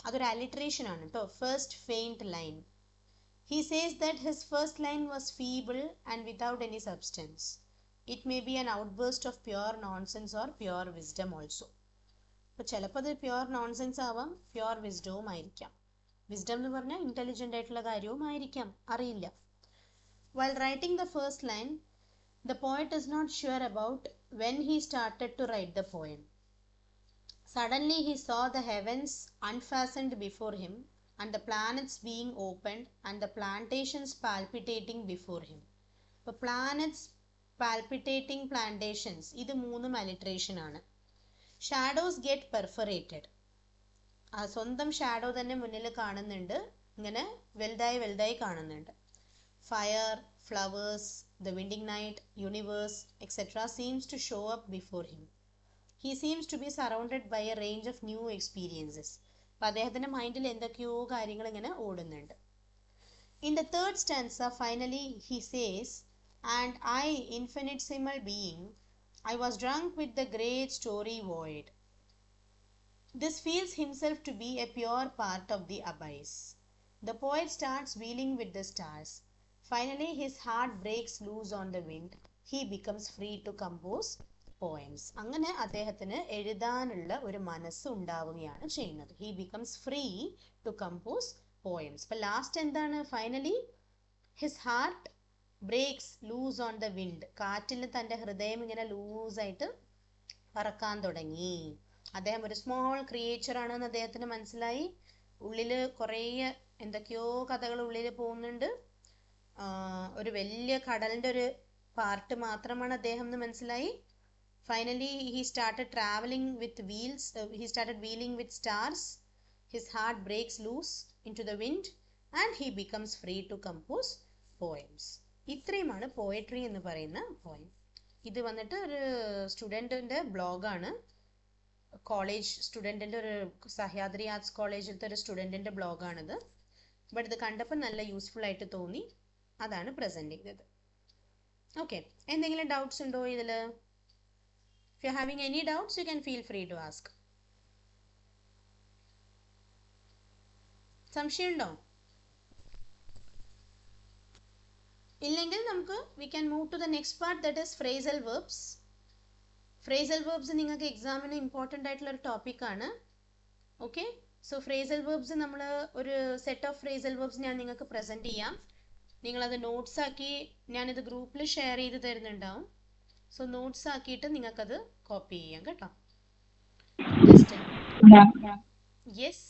[SPEAKER 1] അതൊരു alliteration ആണ് കേട്ടോ, first faint line. He says that his first line was feeble and without any substance. It may be an outburst of pure nonsense or pure wisdom also. അപ്പോൾ ചിലപ്പോൾ അത് pure nonsense ആവാം, pure വിസ്ഡവും ആയിരിക്കാം. Wisdom എന്ന് പറഞ്ഞാൽ intelligent ആയിട്ടുള്ള കാര്യവും ആയിരിക്കാം, അറിയില്ല. While writing the first line, the poet is not sure about when he started to write the poem. Suddenly he saw the heavens unfastened before him, and the planets being opened, and the plantations palpitating before him. അപ്പോൾ planets, palpitating plantations, ഇത് മൂന്നും alliteration ആണ്. Shadows get perforated, സ്വന്തം shadow തന്നെ മുന്നിൽ കാണുന്നുണ്ട്, ഇങ്ങനെ വലുതായി വലുതായി കാണുന്നുണ്ട്. Fire, flowers, the winding night, universe etcetera seems to show up before him. He seems to be surrounded by a range of new experiences. അപ്പം അദ്ദേഹത്തിൻ്റെ മൈൻഡിൽ എന്തൊക്കെയോ കാര്യങ്ങൾ ഇങ്ങനെ ഓടുന്നുണ്ട്. In the third stanza, finally, he says, "And I, infinitesimal being, I was drunk with the great story void." This feels himself to be a pure part of the abyss. The poet starts wheeling with the stars. Finally, his heart breaks loose on the wind. He becomes free to compose poems. അങ്ങനെ അദ്ദേഹത്തിന് എഴുതാനുള്ള ഒരു മനസ്സ് ഉണ്ടാവുകയാണ് ചെയ്യുന്നത്. He becomes free to compose poems. അപ്പോൾ last എന്താണ്? Finally his heart breaks loose on the wind. കാറ്റിൽ തൻ്റെ ഹൃദയം ഇങ്ങനെ ലൂസായിട്ട് പറക്കാൻ തുടങ്ങി. അദ്ദേഹം ഒരു സ്മോൾ ക്രിയേച്ചർ ആണെന്ന് അദ്ദേഹത്തിന് മനസ്സിലായി. ഉള്ളിൽ കുറേ എന്തൊക്കെയോ കഥകൾ ഉള്ളിൽ പോകുന്നുണ്ട്. ഒരു വലിയ കടലിൻ്റെ ഒരു പാർട്ട് മാത്രമാണ് അദ്ദേഹം എന്ന് മനസ്സിലായി. Finally he started traveling with wheels, he started wheeling with stars. His heart breaks loose into the wind and he becomes free to compose poems. ഇത്രയുമാണ് പോയട്രി എന്ന് പറയുന്ന പോയം. ഇത് വന്നിട്ട് ഒരു സ്റ്റുഡൻറ്റിൻ്റെ ബ്ലോഗാണ്. കോളേജ് സ്റ്റുഡൻറ്റിൻ്റെ ഒരു സഹ്യാദ്രി ആർട്സ് കോളേജിലത്തെ ഒരു സ്റ്റുഡൻറ്റിൻ്റെ ബ്ലോഗാണിത്. ബട്ട് ഇത് കണ്ടപ്പോൾ നല്ല യൂസ്ഫുൾ ആയിട്ട് തോന്നി, അതാണ് പ്രസൻറ്റ് ചെയ്തത്. ഓക്കെ, എന്തെങ്കിലും ഡൗട്ട്സ് ഉണ്ടോ ഇതിൽ? If you're having any doubts, you can feel free to ask. സംശയമുണ്ടോ? ഇല്ലെങ്കിൽ നമുക്ക് we can move to the next part, that is phrasal verbs. Phrasal verbs നിങ്ങൾക്ക് എക്സാമിന് ഇമ്പോർട്ടൻ്റ് ആയിട്ടുള്ള ഒരു ടോപ്പിക്കാണ്. ഓക്കെ, സോ phrasal verbs നമ്മൾ ഒരു സെറ്റ് ഓഫ് phrasal verbs ഞാൻ നിങ്ങൾക്ക് പ്രസൻറ്റ് ചെയ്യാം. നിങ്ങളത് നോട്ട്സ് ആക്കി ഞാനിത് ഗ്രൂപ്പിൽ ഷെയർ ചെയ്ത് തരുന്നുണ്ടാവും. സോ നോട്ട്സ് ആക്കിയിട്ട് നിങ്ങൾക്കത് കോപ്പി ചെയ്യാം കേട്ടോ. Yes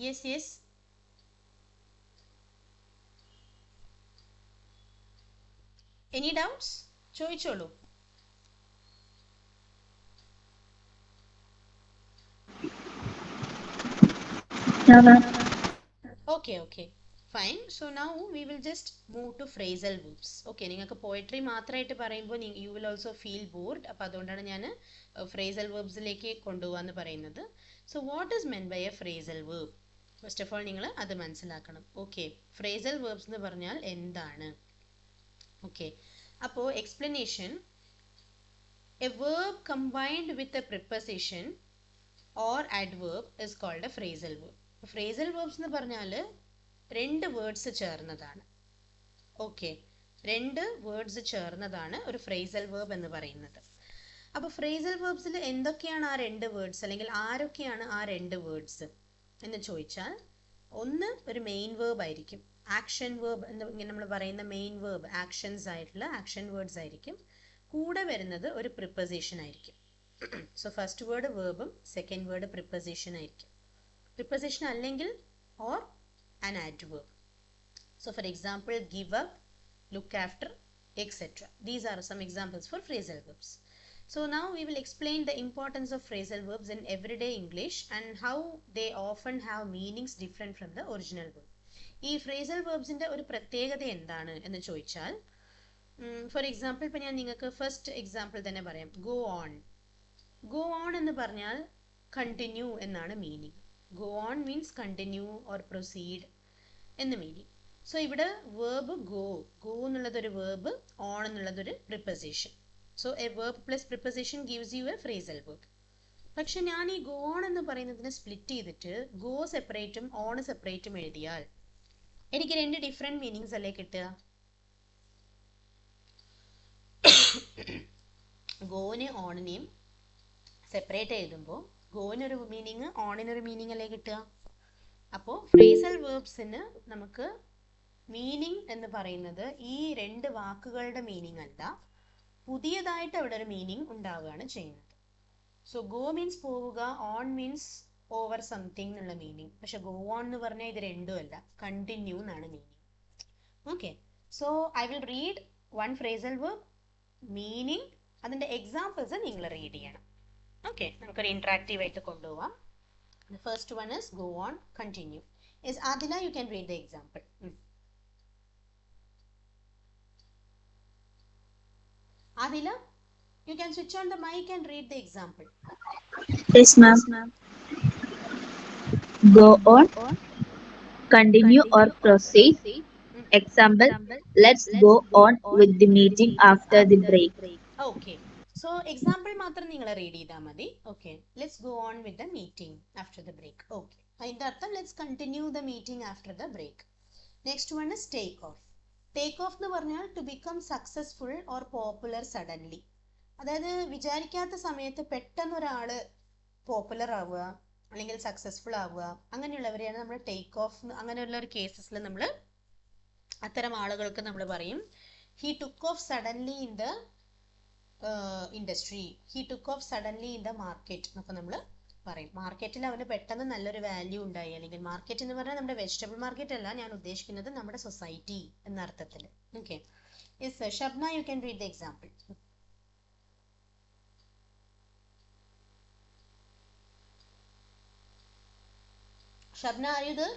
[SPEAKER 1] yes yes any doubts ചോദിച്ചോളൂ. Okay okay fine. So now we will just move to phrasal verbs. ഓക്കെ, നിങ്ങൾക്ക് പോയട്രി മാത്രമായിട്ട് പറയുമ്പോൾ you will also feel bored. അപ്പോൾ അതുകൊണ്ടാണ് ഞാൻ ഫ്രേസൽ verbsലേക്ക് കൊണ്ടുപോകാമെന്ന് പറയുന്നത്. So what is meant by a phrasal verb? First of all നിങ്ങൾ അത് മനസ്സിലാക്കണം. ഓക്കെ, ഫ്രേസൽ verbs എന്ന് പറഞ്ഞാൽ എന്താണ്? ഓക്കെ, അപ്പോൾ explanation, A verb combined with a preposition or adverb is called a phrasal verb. Phrasal verbs എന്ന് പറഞ്ഞാൽ രണ്ട് വേർഡ്സ് ചേർന്നതാണ്. ഓക്കെ, രണ്ട് വേർഡ്സ് ചേർന്നതാണ് ഒരു ഫ്രേസൽ വേർബ് എന്ന് പറയുന്നത്. അപ്പോൾ ഫ്രേസൽ വേർബ്സിൽ എന്തൊക്കെയാണ് ആ രണ്ട് വേർഡ്സ്, അല്ലെങ്കിൽ ആരൊക്കെയാണ് ആ രണ്ട് വേർഡ്സ് എന്ന് ചോദിച്ചാൽ, ഒന്ന് ഒരു മെയിൻ വേർബ് ആയിരിക്കും. ആക്ഷൻ വേർബ് എന്ന് ഇങ്ങനെ നമ്മൾ പറയുന്ന മെയിൻ വേർബ്, ആക്ഷൻസ് ആയിട്ടുള്ള ആക്ഷൻ വേർഡ്സ് ആയിരിക്കും. കൂടെ വരുന്നത് ഒരു പ്രിപ്പസിഷൻ ആയിരിക്കും. സോ ഫസ്റ്റ് വേർഡ് വേർബും സെക്കൻഡ് വേർഡ് പ്രിപ്പസിഷൻ ആയിരിക്കും. പ്രിപ്പസിഷൻ അല്ലെങ്കിൽ or an adverb. So for example, give up, look after, etc. These are some examples for phrasal verbs. So now we will explain the importance of phrasal verbs in everyday English and how they often have meanings different from the original verb. ഈ phrasal verbsന്റെ ഒരു പ്രത്യേകത എന്താണ് എന്ന് ചോദിച്ചാൽ, for example ഇപ്പം ഞാൻ നിങ്ങൾക്ക് first example തന്നെ പറയാം. Go on. ഗോ ഓൺ എന്ന് പറഞ്ഞാൽ കണ്ടിന്യൂ എന്നാണ് meaning. Go on means continue or proceed എന്ന് മീനിങ്. സോ ഇവിടെ വേർബ് ഗോ, ഗോ എന്നുള്ളതൊരു വേർബ്, ഓൺ എന്നുള്ളതൊരു preposition. So A verb plus preposition gives you A phrasal verb. പക്ഷെ ഞാൻ ഈ ഗോ ഓൺ എന്ന് പറയുന്നതിനെ സ്പ്ലിറ്റ് ചെയ്തിട്ട് ഗോ സെപ്പറേറ്റും ഓൺ സെപ്പറേറ്റും എഴുതിയാൽ എനിക്ക് രണ്ട് ഡിഫറെൻറ്റ് മീനിങ്സ് അല്ലേ കിട്ടുക? ഗോനെ ഓണിനെയും സെപ്പറേറ്റ് എഴുതുമ്പോൾ ഗോയിനൊരു മീനിങ് ഓണിനൊരു മീനിങ് അല്ലേ കിട്ടുക? അപ്പോൾ ഫ്രേസൽ വേർബ്സിന് നമുക്ക് മീനിങ് എന്ന് പറയുന്നത് ഈ രണ്ട് വാക്കുകളുടെ മീനിങ് അല്ല, പുതിയതായിട്ട് അവിടെ ഒരു മീനിങ് ഉണ്ടാവുകയാണ് ചെയ്യുന്നത്. സോ ഗോ മീൻസ് പോവുക, ഓൺ മീൻസ് ഓവർ സംതിങ് എന്നുള്ള മീനിങ്. പക്ഷെ ഗോ ഓൺ എന്ന് പറഞ്ഞാൽ ഇത് രണ്ടും അല്ല, കണ്ടിന്യൂ എന്നാണ് meaning. Okay, so I will read one phrasal verb, meaning, അതിന്റെ എക്സാമ്പിൾസ് നിങ്ങൾ റീഡ് ചെയ്യണം. ഓക്കെ, നമുക്കൊരു ഇന്ററാക്റ്റീവ് ആയിട്ട് കൊണ്ടുപോവാം. The first one is go on, continue. Is Adila, you can read the example. Adila, you can switch on the mic and read the example.
[SPEAKER 2] Yes, ma'am. Go on, continue or proceed. Example, let's go on with the meeting after the break.
[SPEAKER 1] Okay. So example മാത്രം നിങ്ങൾ read ചെയ്താൽ മതി. Okay, let's go on with the meeting after the break. Okay, അതിന്റെ അർത്ഥം let's continue the meeting after the break. Next one is take off. Take off എന്ന് പറഞ്ഞാൽ to become successful or popular suddenly. അതായത് വിചാരിക്കാത്ത സമയത്ത് പെട്ടെന്ന് ഒരാള് popular ആവുക അല്ലെങ്കിൽ സക്സസ്ഫുൾ ആവുക, അങ്ങനെയുള്ളവരെയാണ് നമ്മൾ ടേക്ക് ഓഫ്, അങ്ങനെയുള്ള ഒരു കേസസിൽ നമ്മൾ അത്തരം ആളുകൾക്ക് നമ്മൾ പറയും he took of suddenly in the industry, he took of suddenly in the market എന്നൊക്കെ നമ്മൾ പറയും. മാർക്കറ്റിൽ അവന് പെട്ടെന്ന് നല്ലൊരു വാല്യൂ ഉണ്ടായി. അല്ലെങ്കിൽ മാർക്കറ്റ് എന്ന് പറഞ്ഞാൽ നമ്മുടെ വെജിറ്റബിൾ മാർക്കറ്റ് അല്ല ഞാൻ ഉദ്ദേശിക്കുന്നത്, നമ്മുടെ സൊസൈറ്റി എന്ന അർത്ഥത്തിൽ. Okay, yes Shabna, you can read the example. Shabna, are you there?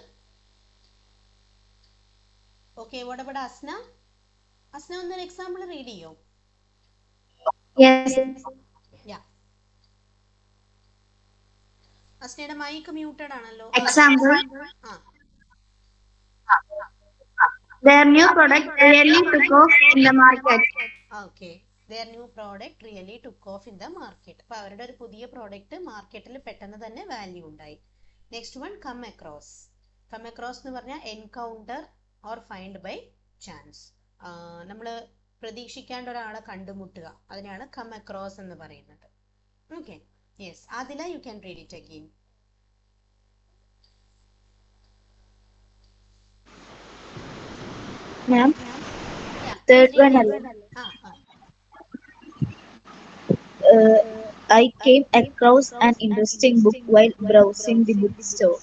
[SPEAKER 1] Okay, what about Asna? Asna, ഒന്നൊരു എക്സാമ്പിൾ റീഡ് ചെയ്യോ?
[SPEAKER 2] Yes.
[SPEAKER 1] Yeah. അസ്നയുടെ മൈക്ക് മ്യൂട്ടഡ് ആണല്ലോ.
[SPEAKER 2] Example,
[SPEAKER 1] ആ,
[SPEAKER 2] their new product really took off in the market.
[SPEAKER 1] Okay, their new product really took off in the market. അപ്പോൾ അവരുടെ ഒരു പുതിയ product മാർക്കറ്റിൽ പെട്ടെന്ന് തന്നെ വാല്യൂ ഉണ്ടായി. Next one come across. Come across എന്ന് പറഞ്ഞാൽ encounter or find by chance. നമ്മൾ പ്രതീക്ഷിക്കാണ്ട് ഒരാളെ കണ്ടുമുട്ടുക, അതിനാണ് കം അക്രോസ് എന്ന് പറയുന്നത്. Okay, yes Adila, you can read it again.
[SPEAKER 2] Ma'am, third one. I came across an interesting book while browsing the bookstore.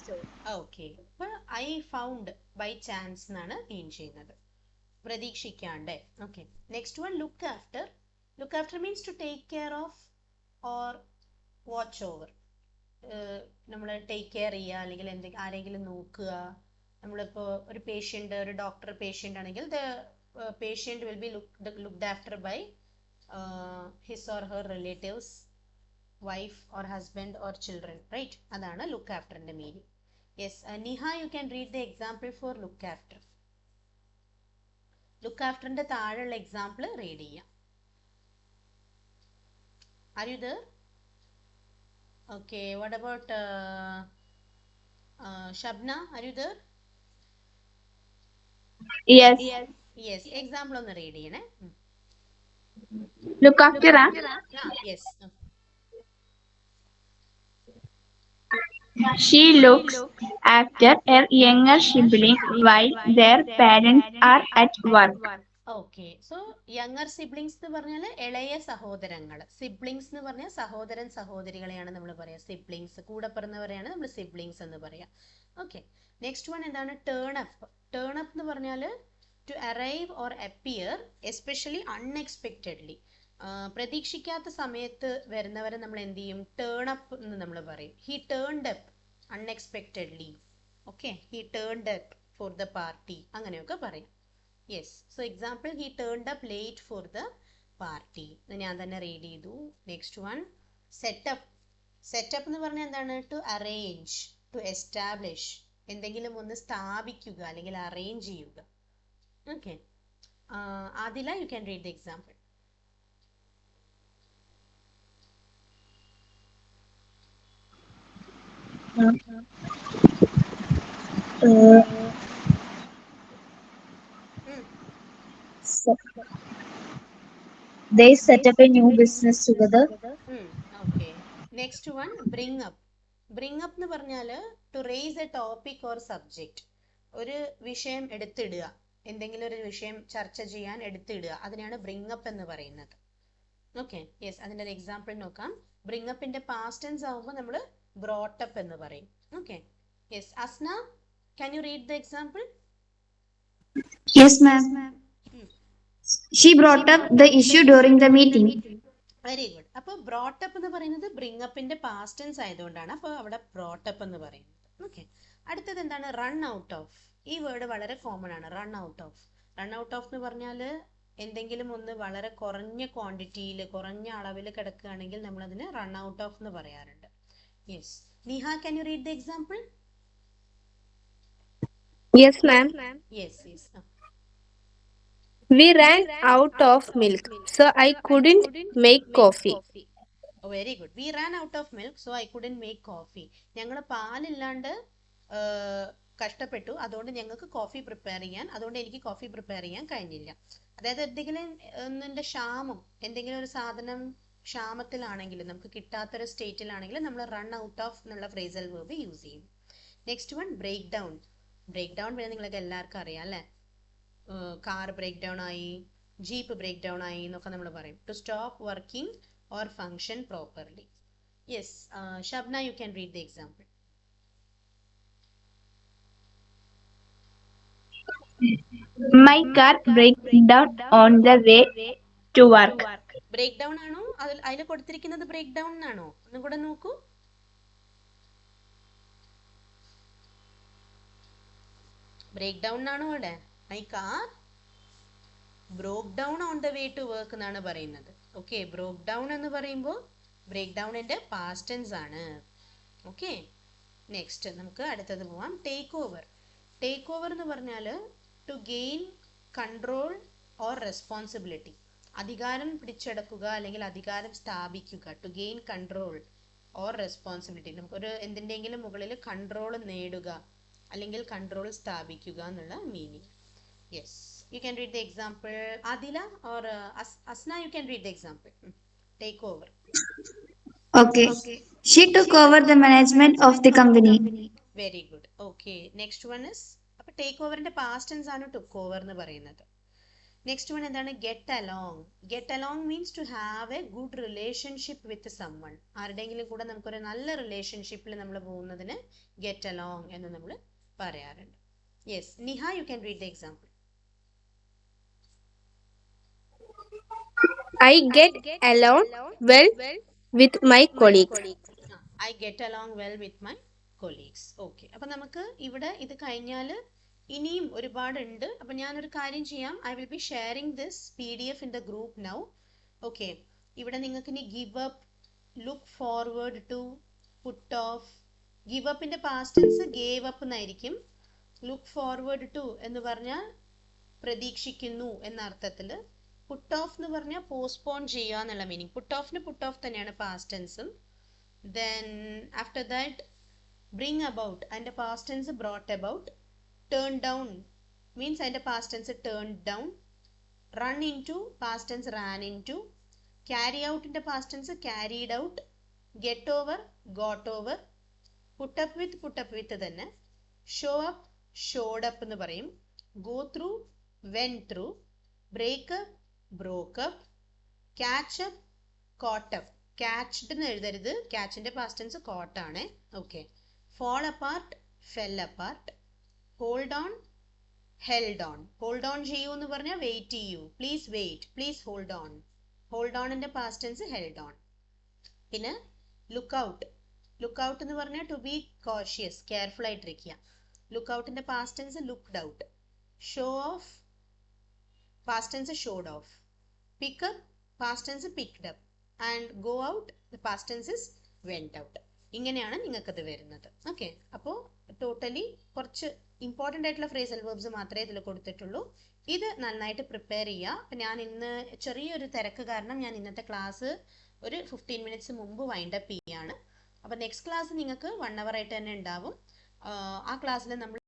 [SPEAKER 1] ഓക്കെ, അപ്പോൾ ഐ ഫൗണ്ട് ബൈ ചാൻസ് എന്നാണ് മീൻ ചെയ്യുന്നത്, പ്രതീക്ഷിക്കാണ്ട്. Okay, next one look after. Look after means to take care of or watch over. നമ്മൾ take care ചെയ്യുക അല്ലെങ്കിൽ എന്തെങ്കിലും ആരെങ്കിലും നോക്കുക. നമ്മളിപ്പോൾ ഒരു പേഷ്യൻ്റ്, ഒരു ഡോക്ടർ പേഷ്യൻ്റ് ആണെങ്കിൽ the patient will be looked after by his or her relatives, wife or husband or children, right? അതാണ് ലുക്ക് ആഫ്റ്ററിൻ്റെ meaning. Yes Niha, you can read the example for look after. Look ആഫ്റ്ററിന്റെ താഴെയുള്ള example read ചെയ്യാം. Are you there? Okay, what about Shabna, are you there?
[SPEAKER 2] Yes.
[SPEAKER 1] Yes, example ഒന്ന് read ചെയ്യണേ.
[SPEAKER 2] Look after.
[SPEAKER 1] Yes,
[SPEAKER 2] She looks after her younger sibling while their parents are at work.
[SPEAKER 1] Okay, so younger siblings എന്ന് പറഞ്ഞാൽ ഇളയ സഹോദരങ്ങൾ. Siblings എന്ന് പറഞ്ഞാൽ സഹോദരൻ സഹോദരികളെയാണ് നമ്മൾ പറയുക. സിബ്ലിങ്സ്, കൂടെ പിറന്നവരെയാണ് നമ്മൾ സിബ്ലിങ്സ് എന്ന് പറയുക. ഓക്കെ, നെക്സ്റ്റ് വൺ എന്താണ്? Turn up. ടേൺ അപ്പ് എന്ന് പറഞ്ഞാൽ to arrive or appear especially unexpectedly. പ്രതീക്ഷിക്കാത്ത സമയത്ത് വരുന്നവരെ നമ്മൾ എന്ത് ചെയ്യും? ടേൺ അപ്പ് എന്ന് നമ്മൾ പറയും. He turned up unexpectedly. Okay, he turned up for the party, അങ്ങനെയൊക്കെ പറയും. Yes, so example he turned up late for the party. ഞാൻ തന്നെ റീഡ് ചെയ്തു. Next one setup. സെറ്റപ്പ് എന്ന് പറഞ്ഞാൽ എന്താണ്? ടു അറേഞ്ച്, ടു എസ്റ്റാബ്ലിഷ്, എന്തെങ്കിലും ഒന്ന് സ്ഥാപിക്കുക അല്ലെങ്കിൽ അറേഞ്ച് ചെയ്യുക. Okay, Adila, you can read the example.
[SPEAKER 2] They set up a new business together.
[SPEAKER 1] Okay, next one bring up. Bring up എന്ന് പറഞ്ഞാൽ to raise a topic or subject. ഒരു വിഷയം എടുത്തിടുക, എന്തെങ്കിലും ഒരു വിഷയം ചർച്ച ചെയ്യാൻ എടുത്തിടുക, അതിനാണ് ബ്രിങ് അപ്പ് എന്ന് പറയുന്നത്. ഓക്കെ, യെസ്, അതിൻ്റെ ഒരു എക്സാമ്പിൾ നോക്കാം. ബ്രിങ് അപ്പിന്റെ പാസ്റ്റ് ടെൻസ് ആവുമ്പോൾ നമ്മൾ ബ്രോട്ട് അപ്പ് എന്ന് പറയും. Okay, yes, Asna, can you read the example?
[SPEAKER 3] Yes, ma'am. She brought up the issue during the meeting.
[SPEAKER 1] Very good. അപ്പോൾ ബ്രോട്ട് അപ്പ് എന്ന് പറയുന്നത് ബ്രിങ് അപ്പിന്റെ പാസ്റ്റ് ടെൻസ് ആയതുകൊണ്ടാണ് അപ്പോൾ അവിടെ ബ്രോട്ട് അപ്പ് എന്ന് പറയുന്നത്. ഓക്കെ, അടുത്തത് എന്താണ്? Run out of. ഈ വേർഡ് വളരെ കോമൺ ആണ്, run out of. Run out of എന്ന് പറഞ്ഞാൽ എന്തെങ്കിലും ഒന്ന് വളരെ കുറഞ്ഞ ക്വാണ്ടിറ്റിയിൽ, കുറഞ്ഞ അളവിൽ കിടക്കുകയാണെങ്കിൽ നമ്മൾ അതിന് റൺ ഔട്ട് ഓഫ് എന്ന് പറയാറുണ്ട്. Yes, Niha, can you read the example?
[SPEAKER 4] Yes, ma'am.
[SPEAKER 1] Yes, yes.
[SPEAKER 4] We ran out of milk, so I couldn't make coffee.
[SPEAKER 1] Oh, very good. We ran out of milk, so I couldn't make coffee. ഞങ്ങൾ പാലില്ലാണ്ട് കഷ്ടപ്പെട്ടു, അതുകൊണ്ട് ഞങ്ങൾക്ക് coffee prepare ചെയ്യാൻ, അതുകൊണ്ട് എനിക്ക് coffee prepare ചെയ്യാൻ കഴിഞ്ഞില്ല. അതായത് എന്തെങ്കിലും ഒന്നിന്റെ ക്ഷാമം, എന്തെങ്കിലും ഒരു സാധനം ക്ഷാമത്തിലാണെങ്കിൽ, നമുക്ക് കിട്ടാത്തൊരു സ്റ്റേറ്റിലാണെങ്കിൽ നമ്മൾ റൺ ഔട്ട് ഓഫ് എന്നുള്ള ഫ്രേസൽ വേർബ് യൂസ് ചെയ്യും. Next one, break down. Break down പിന്നെ നിങ്ങൾക്ക് എല്ലാവർക്കും അറിയാം അല്ലേ? കാർ ബ്രേക്ക് ഡൗൺ ആയി, ജീപ്പ് ബ്രേക്ക് ഡൗൺ ആയി എന്നൊക്കെ നമ്മൾ പറയും. To stop working or function properly. Yes, Shabna, you can read the example.
[SPEAKER 2] My car broke down on the way to work.
[SPEAKER 1] Break down ആണോ അതിൽ കൊടുത്തിരിക്കുന്നത്? ബ്രേക്ക് ഡൗൺ ആണോ? ഒന്നും കൂടെ നോക്കൂ. ബ്രേക്ക് ഡൗൺ ആണോ അവിടെ? My car broke down on the way to work എന്നാണ് പറയുന്നത്. ഓക്കെ, ബ്രോക്ക് ഡൗൺ എന്ന് പറയുമ്പോൾ ബ്രേക്ക് ഡൗണിന്റെ പാസ്റ്റ് ടെൻസ് ആണ്. ഓക്കെ, നെക്സ്റ്റ് നമുക്ക് അടുത്തത് പോവാം. Take over. ടേക്ക് ഓവർ എന്ന് പറഞ്ഞാൽ to gain control or responsibility. അധികാരം പിടിച്ചെടുക്കുക അല്ലെങ്കിൽ അധികാരം സ്ഥാപിക്കുക. To gain control or responsibility. നമുക്കൊരു എന്തിൻ്റെങ്കിലും മുകളിൽ കൺട്രോൾ നേടുക അല്ലെങ്കിൽ കൺട്രോൾ സ്ഥാപിക്കുക എന്നുള്ള meaning. Yes, you can read the example. Adila or Asna, you can read the example. Take over.
[SPEAKER 3] Okay. She took over the management of the company.
[SPEAKER 1] Very good. Okay, next one is, അപ്പോൾ take ഓവറിന്റെ past tense ആണ് took over എന്ന് പറയുന്നത്. Next one എന്താണ്? Get along. Get along means to have a good relationship with someone. ആരുടെയെങ്കിലും കൂടെ നമുക്കൊരു നല്ല റിലേഷൻഷിപ്പിൽ നമ്മൾ പോകുന്നതിന് ഗെറ്റ് അലോങ് എന്ന് നമ്മൾ പറയാറുണ്ട്. Yes, Niha, you can read the example.
[SPEAKER 4] I get along well with my colleagues.
[SPEAKER 1] I get along well with my colleagues. Okay, അപ്പം നമുക്ക് ഇവിടെ ഇത് കഴിഞ്ഞാൽ ഇനിയും ഒരുപാടുണ്ട്. അപ്പം ഞാനൊരു കാര്യം ചെയ്യാം, I will be sharing this PDF in the group now. Okay, ഇവിടെ നിങ്ങൾക്ക് ഇനി give up, look forward to, put off. Give അപ്പിന്റെ പാസ്റ്റ് ടെൻസ് ഗേവ് അപ്പ് എന്നായിരിക്കും. ലുക്ക് ഫോർവേഡ് ടു എന്ന് പറഞ്ഞാൽ പ്രതീക്ഷിക്കുന്നു എന്ന അർത്ഥത്തിൽ. പുട്ട് ഓഫ് എന്ന് പറഞ്ഞാൽ പോസ്റ്റ്പോൺ ചെയ്യുക എന്നുള്ള മീനിങ്. പുട്ട് ഓഫിന് പുട്ട് ഓഫ് തന്നെയാണ് പാസ്റ്റ് ടെൻസും. Then after that bring about, അതിൻ്റെ past tense brought about. Turn down means അതിൻ്റെ past tense turn down. Run into past tense ran into. Carry ഔട്ടിൻ്റെ past tense carried out. Get over got over. Put up with തന്നെ. Show up showed up എന്ന് പറയും. Go through went through. Break up broke up. Catch up caught up. Catched എന്ന് എഴുതരുത്, ക്യാച്ചിന്റെ past tense caught ആണ്. Okay, fall apart fell apart. Hold on held on. Hold on ചെയ്യൂ എന്ന് പറഞ്ഞാൽ വെയിറ്റ് ചെയ്യൂ. Please wait, please hold on. Hold ഓണിന്റെ പാസ്റ്റ് ടെൻസ് ഹെൽഡ് ഓൺ. പിന്നെ ലുക്ക് ഔട്ട്. ലുക്ക് ഔട്ട് എന്ന് പറഞ്ഞാൽ ടു ബി കോഷ്യസ്, കെയർഫുൾ ആയിട്ടിരിക്കുക. ലുക്ക് ഔട്ടിന്റെ past tense looked out. Show off past tense showed off. Pick up, past tense picked up. And go out, the past tense is went out. ഇങ്ങനെയാണ് നിങ്ങൾക്കത് വരുന്നത്. Okay, അപ്പോൾ totally കുറച്ച് important ആയിട്ടുള്ള phrasal verbs മാത്രമേ ഇതിൽ കൊടുത്തിട്ടുള്ളൂ. ഇത് നന്നായിട്ട് പ്രിപ്പയർ ചെയ്യുക. അപ്പം ഞാൻ ഇന്ന് ചെറിയൊരു തിരക്ക് കാരണം ഞാൻ ഇന്നത്തെ ക്ലാസ് ഒരു 15 minutes മുമ്പ് വൈൻഡപ്പ് ചെയ്യാണ്. അപ്പം നെക്സ്റ്റ് ക്ലാസ് നിങ്ങൾക്ക് 1 hour ആയിട്ട് തന്നെ ഉണ്ടാവും. ആ ക്ലാസ്സിൽ നമ്മൾ